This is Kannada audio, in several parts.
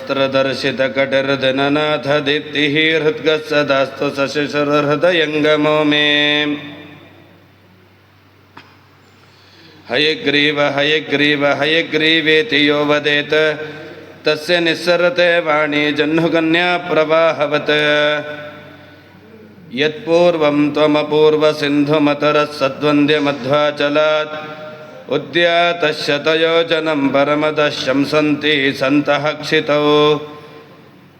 वस्त्रदर्शितकटिर्दिननाथ दीप्तिः हृद्गस्सदास्तु शशिशुरहृदयङ्गमो मे हयग्रीव हयग्रीव हयग्रीवेति यो वदेत तस्य निस्सरते वाणी जह्नुकन्या प्रवाहवत् यत्पूर्वं त्वमपूर्वसिन्धुमतरः सद्वन्द्यमध्वाचलात् उद्यातशतयोजनं परमदः शंसन्ति सन्तः क्षितौ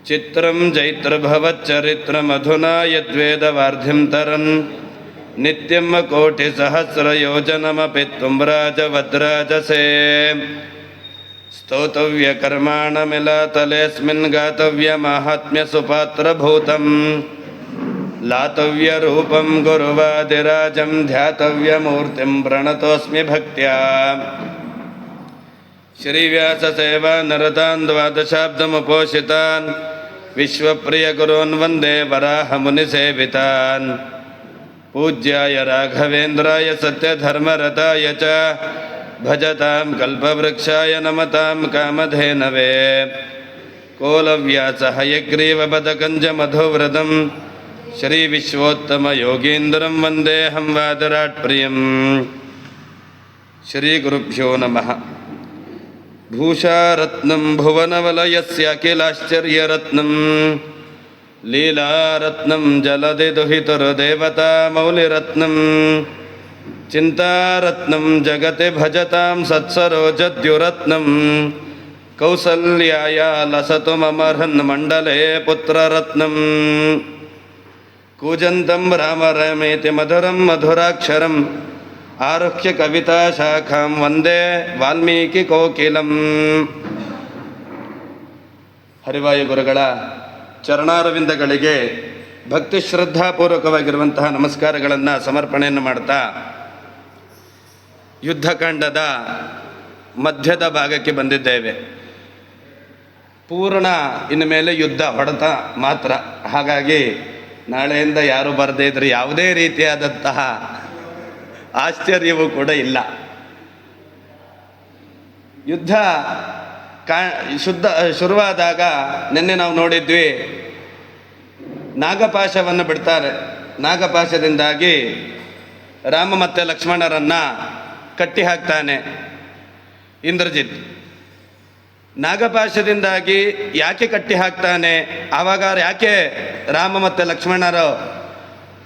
चित्रं जैत्रभवच्चरित्रमधुना यद्वेदवार्धिं तरन् नित्यं कोटिसहस्रयोजनमपि त्वं राजवद्राजसे स्तोतव्यकर्माणमिलातलेऽस्मिन् गातव्यमाहात्म्यसुपात्रभूतम् लातव्यरूपं गुरुवादिराजं ध्यातव्यमूर्तिं प्रणतोऽस्मि भक्त्या श्रीव्याससेवानरतान् द्वादशाब्दमुपोषितान् विश्वप्रियगुरून् वन्दे वराहमुनिसेवितान् पूज्याय राघवेन्द्राय सत्यधर्मरताय च भजतां कल्पवृक्षाय नमतां कामधेनवे कोलव्यासहयग्रीवपदकञ्जमधुव्रतं श्रीविश्वोत्तमयोगीन्द्रं वन्देऽहं वादराट्प्रियं श्रीगुरुभ्यो नमः। भूषारत्नं भुवनवलयस्याखिलाश्चर्यरत्नं लीलारत्नं जलधिदुहितुर्देवतामौलिरत्नं चिन्तारत्नं जगति भजतां सत्सरोजद्युरत्नं कौसल्याया लसतु मम हृन्मण्डले पुत्ररत्नं कूजन्तं राम रमेति मधुरं मधुराक्षरम् आरुह्य कविताशाखां वन्दे वाल्मीकिकोकिलम्। ಹರಿವಾಯು ಗುರುಗಳ ಚರಣಾರವಿಂದಗಳಿಗೆ ಭಕ್ತಿ ಶ್ರದ್ಧಾಪೂರ್ವಕವಾಗಿರುವಂತಹ ನಮಸ್ಕಾರಗಳನ್ನು ಸಮರ್ಪಣೆಯನ್ನು ಮಾಡ್ತಾ ಯುದ್ಧಕಾಂಡದ ಮಧ್ಯದ ಭಾಗಕ್ಕೆ ಬಂದಿದ್ದೇವೆ. ಪೂರ್ಣ ಇನ್ನು ಮೇಲೆ ಯುದ್ಧ ಹೊಡೆತ ಮಾತ್ರ. ಹಾಗಾಗಿ ನಾಳೆಯಿಂದ ಯಾರು ಬರದೇ ಇದ್ರೆ ಯಾವುದೇ ರೀತಿಯಾದಂತಹ ಆಶ್ಚರ್ಯವೂ ಕೂಡ ಇಲ್ಲ. ಯುದ್ಧ ಶುರುವಾದಾಗ ನಿನ್ನೆ ನಾವು ನೋಡಿದ್ವಿ, ನಾಗಪಾಶವನ್ನು ಬಿಡ್ತಾರೆ. ನಾಗಪಾಶದಿಂದಾಗಿ ರಾಮ ಮತ್ತು ಲಕ್ಷ್ಮಣರನ್ನು ಕಟ್ಟಿ ಹಾಕ್ತಾನೆ ಇಂದ್ರಜಿತ್. ನಾಗಪಾಶದಿಂದಾಗಿ ಯಾಕೆ ಕಟ್ಟಿ ಹಾಕ್ತಾನೆ, ಆವಾಗ ಯಾಕೆ ರಾಮ ಮತ್ತು ಲಕ್ಷ್ಮಣರು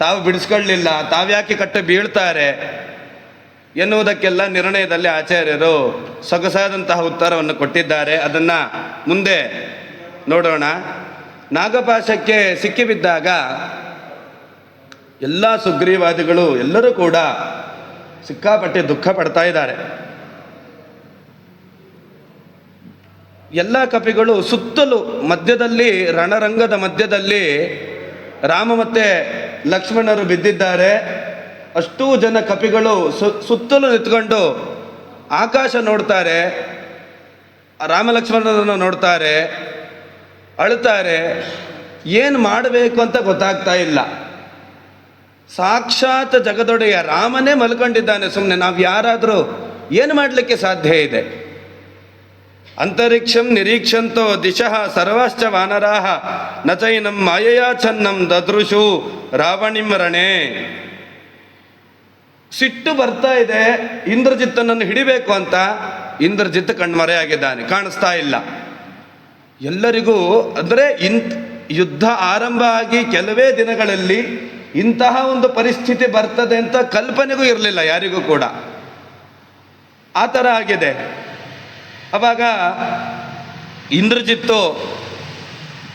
ತಾವು ಬಿಡಿಸ್ಕೊಳ್ಳಲಿಲ್ಲ, ತಾವ್ಯಾಕೆ ಕಟ್ಟಿ ಬೀಳ್ತಾರೆ ಎನ್ನುವುದಕ್ಕೆಲ್ಲ ನಿರ್ಣಯದಲ್ಲಿ ಆಚಾರ್ಯರು ಸೊಗಸಾದಂತಹ ಉತ್ತರವನ್ನು ಕೊಟ್ಟಿದ್ದಾರೆ. ಅದನ್ನು ಮುಂದೆ ನೋಡೋಣ. ನಾಗಪಾಶಕ್ಕೆ ಸಿಕ್ಕಿಬಿದ್ದಾಗ ಎಲ್ಲ ಸುಗ್ರೀವಾದಿಗಳು ಎಲ್ಲರೂ ಕೂಡ ಸಿಕ್ಕಾಪಟ್ಟೆ ದುಃಖ ಪಡ್ತಾ ಇದ್ದಾರೆ. ಎಲ್ಲ ಕಪಿಗಳು ಸುತ್ತಲೂ ಮಧ್ಯದಲ್ಲಿ, ರಣರಂಗದ ಮಧ್ಯದಲ್ಲಿ ರಾಮ ಮತ್ತು ಲಕ್ಷ್ಮಣರು ಬಿದ್ದಿದ್ದಾರೆ. ಅಷ್ಟೂ ಜನ ಕಪಿಗಳು ಸುತ್ತಲೂ ನಿಂತ್ಕೊಂಡು ಆಕಾಶ ನೋಡ್ತಾರೆ, ರಾಮ ಲಕ್ಷ್ಮಣರನ್ನು ನೋಡ್ತಾರೆ, ಅಳ್ತಾರೆ. ಏನು ಮಾಡಬೇಕು ಅಂತ ಗೊತ್ತಾಗ್ತಾ ಇಲ್ಲ. ಸಾಕ್ಷಾತ್ ಜಗದೊಡೆಯ ರಾಮನೇ ಮಲ್ಕೊಂಡಿದ್ದಾನೆ. ಸುಮ್ಮನೆ ನಾವು ಯಾರಾದರೂ ಏನು ಮಾಡಲಿಕ್ಕೆ ಸಾಧ್ಯ ಇದೆ? ಅಂತರಿಕ್ಷಂ ನಿರೀಕ್ಷಂತೋ ದಿಶಃ ಸರ್ವಾಶ್ಚ ವಾನರಾಹ ನ ಚೈನಂ ಮಾಯಯಾ ಛನ್ನಂ ದದೃಶು ರಾವಣಿಂ ರಣೇ. ಸಿಟ್ಟು ಬರ್ತಾ ಇದೆ ಇಂದ್ರಜಿತ್ತನನ್ನು ಹಿಡಿಬೇಕು ಅಂತ. ಇಂದ್ರಜಿತ್ ಕಣ್ಮರೆಯಾಗಿದ್ದಾನೆ, ಕಾಣಿಸ್ತಾ ಇಲ್ಲ ಎಲ್ಲರಿಗೂ. ಅಂದರೆ ಯುದ್ಧ ಆರಂಭ ಆಗಿ ಕೆಲವೇ ದಿನಗಳಲ್ಲಿ ಇಂತಹ ಒಂದು ಪರಿಸ್ಥಿತಿ ಬರ್ತದೆ ಅಂತ ಕಲ್ಪನೆಗೂ ಇರಲಿಲ್ಲ ಯಾರಿಗೂ ಕೂಡ. ಆ ಥರ ಆಗಿದೆ. ಅವಾಗ ಇಂದ್ರಜಿತ್ತು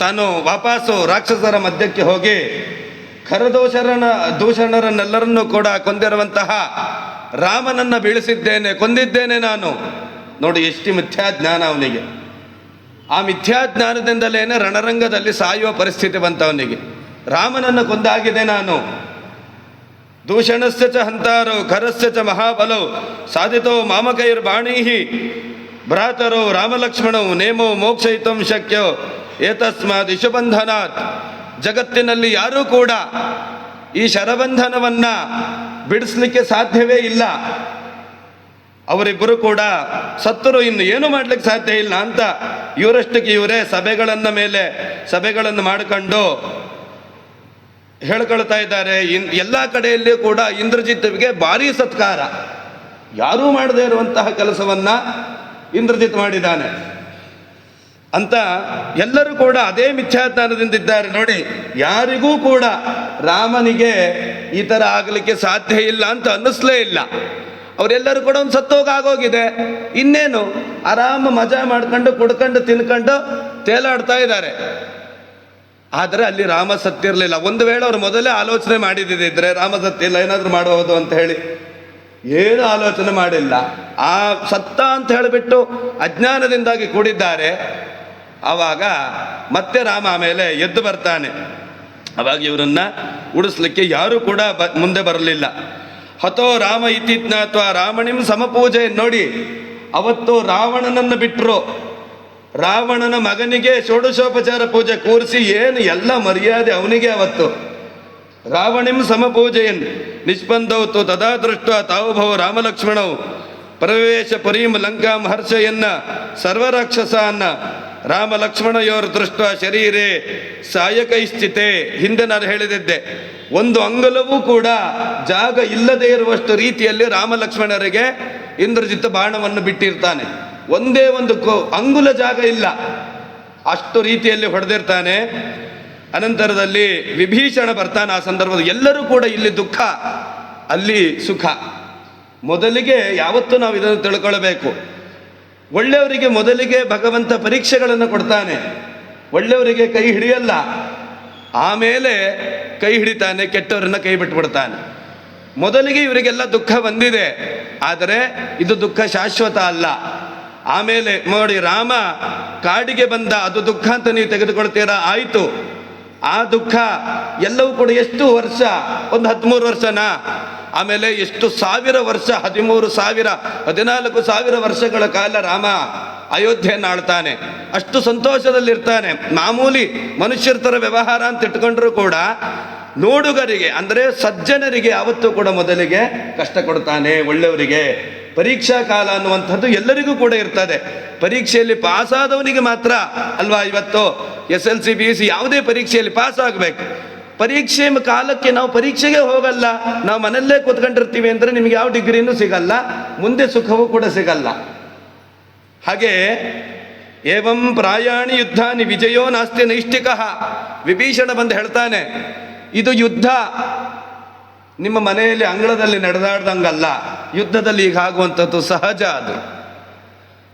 ತಾನು ವಾಪಸ್ಸು ರಾಕ್ಷಸರ ಮಧ್ಯಕ್ಕೆ ಹೋಗಿ ದೂಷಣರನ್ನೆಲ್ಲರನ್ನೂ ಕೂಡ ಕೊಂದಿರುವಂತಹ ರಾಮನನ್ನು ಬೀಳಿಸಿದ್ದೇನೆ, ಕೊಂದಿದ್ದೇನೆ ನಾನು. ನೋಡಿ ಎಷ್ಟು ಮಿಥ್ಯಾಜ್ಞಾನ ಅವನಿಗೆ. ಆ ಮಿಥ್ಯಾಜ್ಞಾನದಿಂದಲೇ ರಣರಂಗದಲ್ಲಿ ಸಾಯುವ ಪರಿಸ್ಥಿತಿ ಬಂತವನಿಗೆ. ರಾಮನನ್ನು ಕೊಂದಾಗಿದೆ ನಾನು. ದೂಷಣಸ್ಯ ಚ ಹಂತಾರೋ ಖರಸ್ಯ ಚ ಮಹಾಬಲೋ ಸಾಧಿತೋ ಮಾಮಕೈರ್ಬಾಣೀಹಿ ಭ್ರಾತರೋ ರಾಮಲಕ್ಷ್ಮಣವು ನೇಮೋ ಮೋಕ್ಷಯಿತಂ ಶಕ್ಯೋ ಏತಸ್ಮಾದ್ ಇಶುಬಂಧನಾತ್. ಜಗತ್ತಿನಲ್ಲಿ ಯಾರೂ ಕೂಡ ಈ ಶರಬಂಧನವನ್ನು ಬಿಡಿಸ್ಲಿಕ್ಕೆ ಸಾಧ್ಯವೇ ಇಲ್ಲ. ಅವರಿಬ್ಬರು ಕೂಡ ಸತ್ತರು, ಇನ್ನು ಏನು ಮಾಡ್ಲಿಕ್ಕೆ ಸಾಧ್ಯ ಇಲ್ಲ ಅಂತ ಇವರಷ್ಟಕ್ಕೆ ಇವರೇ ಸಭೆಗಳನ್ನು ಮಾಡಿಕೊಂಡು ಹೇಳ್ಕೊಳ್ತಾ ಇದ್ದಾರೆ. ಎಲ್ಲ ಕಡೆಯಲ್ಲಿಯೂ ಕೂಡ ಇಂದ್ರಜಿತ್ಗೆ ಭಾರೀ ಸತ್ಕಾರ, ಯಾರೂ ಮಾಡದೇ ಇರುವಂತಹ ಕೆಲಸವನ್ನ ಇಂದ್ರಜಿತ್ ಮಾಡಿದ್ದಾನೆ ಅಂತ ಎಲ್ಲರೂ ಕೂಡ ಅದೇ ಮಿಥ್ಯಾಜ್ಞಾನದಿಂದಿದ್ದಾರೆ. ನೋಡಿ, ಯಾರಿಗೂ ಕೂಡ ರಾಮನಿಗೆ ಈ ಥರ ಆಗಲಿಕ್ಕೆ ಸಾಧ್ಯ ಇಲ್ಲ ಅಂತ ಅನ್ನಿಸ್ಲೇ ಇಲ್ಲ. ಅವರೆಲ್ಲರೂ ಕೂಡ ಒಂದು ಸತ್ತೋಗಾಗೋಗಿದೆ, ಇನ್ನೇನು ಆರಾಮ ಮಜಾ ಮಾಡ್ಕೊಂಡು ಕುಡ್ಕೊಂಡು ತಿನ್ಕೊಂಡು ತೇಲಾಡ್ತಾ ಇದ್ದಾರೆ. ಆದರೆ ಅಲ್ಲಿ ರಾಮ ಸತ್ತಿರಲಿಲ್ಲ. ಒಂದು ವೇಳೆ ಅವರು ಮೊದಲೇ ಆಲೋಚನೆ ಮಾಡಿದ್ದಿದ್ರೆ ರಾಮ ಸತ್ತಿಲ್ಲ ಏನಾದರೂ ಮಾಡಬಹುದು ಅಂತ ಹೇಳಿ, ಏನು ಆಲೋಚನೆ ಮಾಡಿಲ್ಲ. ಆ ಸತ್ತ ಅಂತ ಹೇಳಿಬಿಟ್ಟು ಅಜ್ಞಾನದಿಂದಾಗಿ ಕೂಡಿದ್ದಾರೆ. ಆವಾಗ ಮತ್ತೆ ರಾಮ ಆಮೇಲೆ ಎದ್ದು ಬರ್ತಾನೆ. ಅವಾಗ ಇವರನ್ನ ಉಡಿಸ್ಲಿಕ್ಕೆ ಯಾರೂ ಕೂಡ ಮುಂದೆ ಬರಲಿಲ್ಲ. ಹತೋ ರಾಮ ಇತಿ ಜ್ಞಾತ್ವಾ ರಾವಣಿಂ ಸಮಪೂಜೆ. ನೋಡಿ, ಅವತ್ತು ರಾವಣನನ್ನು ಬಿಟ್ಟರು, ರಾವಣನ ಮಗನಿಗೆ ಷೋಡಶೋಪಚಾರ ಪೂಜೆ ಕೂರಿಸಿ ಏನು ಎಲ್ಲ ಮರ್ಯಾದೆ ಅವನಿಗೆ. ಅವತ್ತು ರಾವಣಿಂ ಸಮಪೂಜೆಯನ್ ನಿಷ್ಪಂದೌತು ತದಾ ದೃಷ್ಟ ತಾವುಭವ ರಾಮಲಕ್ಷ್ಮಣವು ಪ್ರವೇಶ ಪುರೀಂ ಲಂಕಾಂ ಹರ್ಷಯನ್ನ ಸರ್ವರಾಕ್ಷಸನ್ನ ರಾಮ ಲಕ್ಷ್ಮಣಯೋರ್ ದೃಷ್ಟ ಶರೀರೇ ಸಾಯಕೈಶ್ಚಿತೆ. ಹಿಂದೆ ನಾನು ಹೇಳಿದ್ದೆ, ಒಂದು ಅಂಗುಲವೂ ಕೂಡ ಜಾಗ ಇಲ್ಲದೆ ಇರುವಷ್ಟು ರೀತಿಯಲ್ಲಿ ರಾಮ ಲಕ್ಷ್ಮಣರಿಗೆ ಇಂದ್ರಜಿತ್ ಬಾಣವನ್ನು ಬಿಟ್ಟಿರ್ತಾನೆ. ಒಂದೇ ಒಂದು ಅಂಗುಲ ಜಾಗ ಇಲ್ಲ, ಅಷ್ಟು ರೀತಿಯಲ್ಲಿ ಹೊಡೆದಿರ್ತಾನೆ. ಅನಂತರದಲ್ಲಿ ವಿಭೀಷಣ ಬರ್ತಾನೆ. ಆ ಸಂದರ್ಭದಲ್ಲಿ ಎಲ್ಲರೂ ಕೂಡ ಇಲ್ಲಿ ದುಃಖ, ಅಲ್ಲಿ ಸುಖ. ಮೊದಲಿಗೆ ಯಾವತ್ತೂ ನಾವು ಇದನ್ನು ತಿಳ್ಕೊಳ್ಬೇಕು, ಒಳ್ಳೆಯವರಿಗೆ ಮೊದಲಿಗೆ ಭಗವಂತ ಪರೀಕ್ಷೆಗಳನ್ನು ಕೊಡ್ತಾನೆ. ಒಳ್ಳೆಯವರಿಗೆ ಕೈ ಹಿಡಿಯಲ್ಲ, ಆಮೇಲೆ ಕೈ ಹಿಡಿತಾನೆ, ಕೆಟ್ಟವರನ್ನ ಕೈ ಬಿಟ್ಬಿಡ್ತಾನೆ. ಮೊದಲಿಗೆ ಇವರಿಗೆಲ್ಲ ದುಃಖ ಬಂದಿದೆ, ಆದರೆ ಇದು ದುಃಖ ಶಾಶ್ವತ ಅಲ್ಲ. ಆಮೇಲೆ ನೋಡಿ, ರಾಮ ಕಾಡಿಗೆ ಬಂದ, ಅದು ದುಃಖ ಅಂತ ನೀವು ತೆಗೆದುಕೊಳ್ತೀರಾ, ಆಯಿತು. ಆ ದುಃಖ ಎಲ್ಲವೂ ಕೂಡ ಎಷ್ಟು ವರ್ಷ, ಒಂದು 13 ವರ್ಷನಾ? ಆಮೇಲೆ ಎಷ್ಟು ಸಾವಿರ ವರ್ಷ, 13,000 14,000 ವರ್ಷಗಳ ಕಾಲ ರಾಮ ಅಯೋಧ್ಯೆಯನ್ನು ಆಳ್ತಾನೆ. ಅಷ್ಟು ಸಂತೋಷದಲ್ಲಿರ್ತಾನೆ. ಮಾಮೂಲಿ ಮನುಷ್ಯರ ಥರ ವ್ಯವಹಾರ ಅಂತ ಇಟ್ಕೊಂಡ್ರು ಕೂಡ ನೋಡುಗರಿಗೆ ಅಂದರೆ ಸಜ್ಜನರಿಗೆ ಯಾವತ್ತೂ ಕೂಡ ಮೊದಲಿಗೆ ಕಷ್ಟ ಕೊಡ್ತಾನೆ. ಒಳ್ಳೆಯವರಿಗೆ ಪರೀಕ್ಷಾ ಕಾಲ ಅನ್ನುವಂಥದ್ದು ಎಲ್ಲರಿಗೂ ಕೂಡ ಇರ್ತದೆ. ಪರೀಕ್ಷೆಯಲ್ಲಿ ಪಾಸಾದವನಿಗೆ ಮಾತ್ರ ಅಲ್ವಾ ಇವತ್ತು SLC PUC ಯಾವುದೇ ಪರೀಕ್ಷೆಯಲ್ಲಿ ಪಾಸ್ ಆಗಬೇಕು. ಪರೀಕ್ಷೆ ಕಾಲಕ್ಕೆ ನಾವು ಪರೀಕ್ಷೆಗೆ ಹೋಗಲ್ಲ, ನಾವು ಮನೆಯಲ್ಲೇ ಕೂತ್ಕೊಂಡಿರ್ತೀವಿ ಅಂದರೆ ನಿಮಗೆ ಯಾವ ಡಿಗ್ರಿನೂ ಸಿಗಲ್ಲ, ಮುಂದೆ ಸುಖವೂ ಕೂಡ ಸಿಗಲ್ಲ. ಹಾಗೆ ಏವಂ ಪ್ರಾಯಾಣಿ ಯುದ್ಧಾನಿ ವಿಜಯೋ ನಾಸ್ತಿ ನೈಷ್ಠಿಕ. ವಿಭೀಷಣ ಬಂದು ಹೇಳ್ತಾನೆ, ಇದು ಯುದ್ಧ ನಿಮ್ಮ ಮನೆಯಲ್ಲಿ ಅಂಗಳದಲ್ಲಿ ನಡೆದಾಡ್ದಂಗಲ್ಲ, ಯುದ್ಧದಲ್ಲಿ ಈಗ ಆಗುವಂಥದ್ದು ಸಹಜ. ಅದು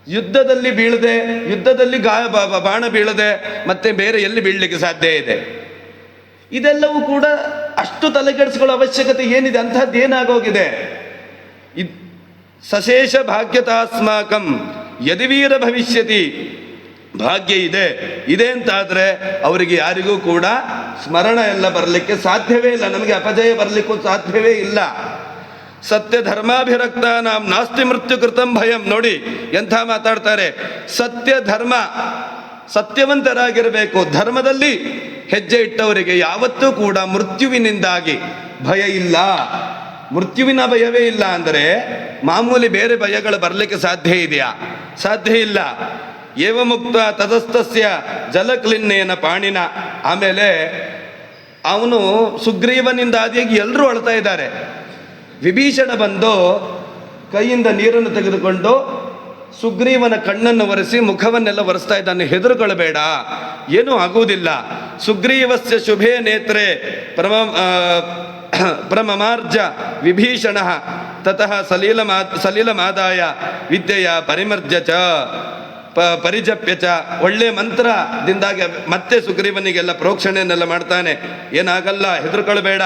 ಯುದ್ಧದಲ್ಲಿ ಬೀಳದೆ, ಯುದ್ಧದಲ್ಲಿ ಬಾಣ ಬೀಳದೆ ಮತ್ತೆ ಬೇರೆ ಎಲ್ಲಿ ಬೀಳಲಿಕ್ಕೆ ಸಾಧ್ಯ ಇದೆ? ಇದೆಲ್ಲವೂ ಕೂಡ ಅಷ್ಟು ತಲೆಕೆಡಿಸ್ಕೊಳ್ಳೋ ಅವಶ್ಯಕತೆ ಏನಿದೆ? ಅಂಥದ್ದು ಏನಾಗೋಗಿದೆ? ಸಶೇಷ ಭಾಗ್ಯತಾಸ್ಮಾಕಂ ಯದಿವೀರ ಭವಿಷ್ಯತಿ. ಭಾಗ್ಯ ಇದೆ ಅಂತಾದರೆ ಅವರಿಗೆ ಯಾರಿಗೂ ಕೂಡ ಸ್ಮರಣ ಎಲ್ಲ ಬರಲಿಕ್ಕೆ ಸಾಧ್ಯವೇ ಇಲ್ಲ, ನಮಗೆ ಅಪಜಯ ಬರಲಿಕ್ಕೂ ಸಾಧ್ಯವೇ ಇಲ್ಲ. ಸತ್ಯ ಧರ್ಮಾಭಿರಕ್ತ ನಾಂ ನಾಸ್ತಿ ಮೃತ್ಯು ಕೃತಂ ಭಯಂ. ನೋಡಿ ಎಂಥ ಮಾತಾಡ್ತಾರೆ. ಸತ್ಯ ಧರ್ಮ, ಸತ್ಯವಂತರಾಗಿರಬೇಕು. ಧರ್ಮದಲ್ಲಿ ಹೆಜ್ಜೆ ಇಟ್ಟವರಿಗೆ ಯಾವತ್ತೂ ಕೂಡ ಮೃತ್ಯುವಿನಿಂದಾಗಿ ಭಯ ಇಲ್ಲ. ಮೃತ್ಯುವಿನ ಭಯವೇ ಇಲ್ಲ ಅಂದರೆ ಮಾಮೂಲಿ ಬೇರೆ ಭಯಗಳು ಬರಲಿಕ್ಕೆ ಸಾಧ್ಯ ಇದೆಯಾ? ಸಾಧ್ಯ ಇಲ್ಲ. ಏವ ಮುಕ್ತ ತದಸ್ತಸ್ಯ ಜಲಕ್ಲಿನ್ನೇನ ಪಾಣಿನ. ಆಮೇಲೆ ಅವನು ಸುಗ್ರೀವನಿಂದಾದಿಯಾಗಿ ಎಲ್ಲರೂ ಅಳ್ತಾ ಇದ್ದಾರೆ. ವಿಭೀಷಣ ಬಂದು ಕೈಯಿಂದ ನೀರನ್ನು ತೆಗೆದುಕೊಂಡು ಸುಗ್ರೀವನ ಕಣ್ಣನ್ನು ಒರೆಸಿ ಮುಖವನ್ನೆಲ್ಲ ಒರೆಸ್ತಾ ಇದ್ದಾನೆ. ಹೆದರುಕೊಳ್ಳಬೇಡ, ಏನೂ ಆಗುವುದಿಲ್ಲ. ಸುಗ್ರೀವಸ್ಯ ಶುಭೇ ನೇತ್ರೆ ಪ್ರಮಮಾರ್ಜ ವಿಭೀಷಣ ತತಃ ಸಲೀಲಮಾದಾಯ ವಿದ್ಯೆಯ ಪರಿಮರ್ಜ ಚ ಪರಿಜಪ್ಯ ಚ. ಒಳ್ಳೆ ಮಂತ್ರದಿಂದಾಗಿ ಮತ್ತೆ ಸುಗ್ರೀವನಿಗೆಲ್ಲ ಪ್ರೋಕ್ಷಣೆಯನ್ನೆಲ್ಲ ಮಾಡ್ತಾನೆ. ಏನಾಗಲ್ಲ, ಹೆದರ್ಕೊಳ್ಬೇಡ.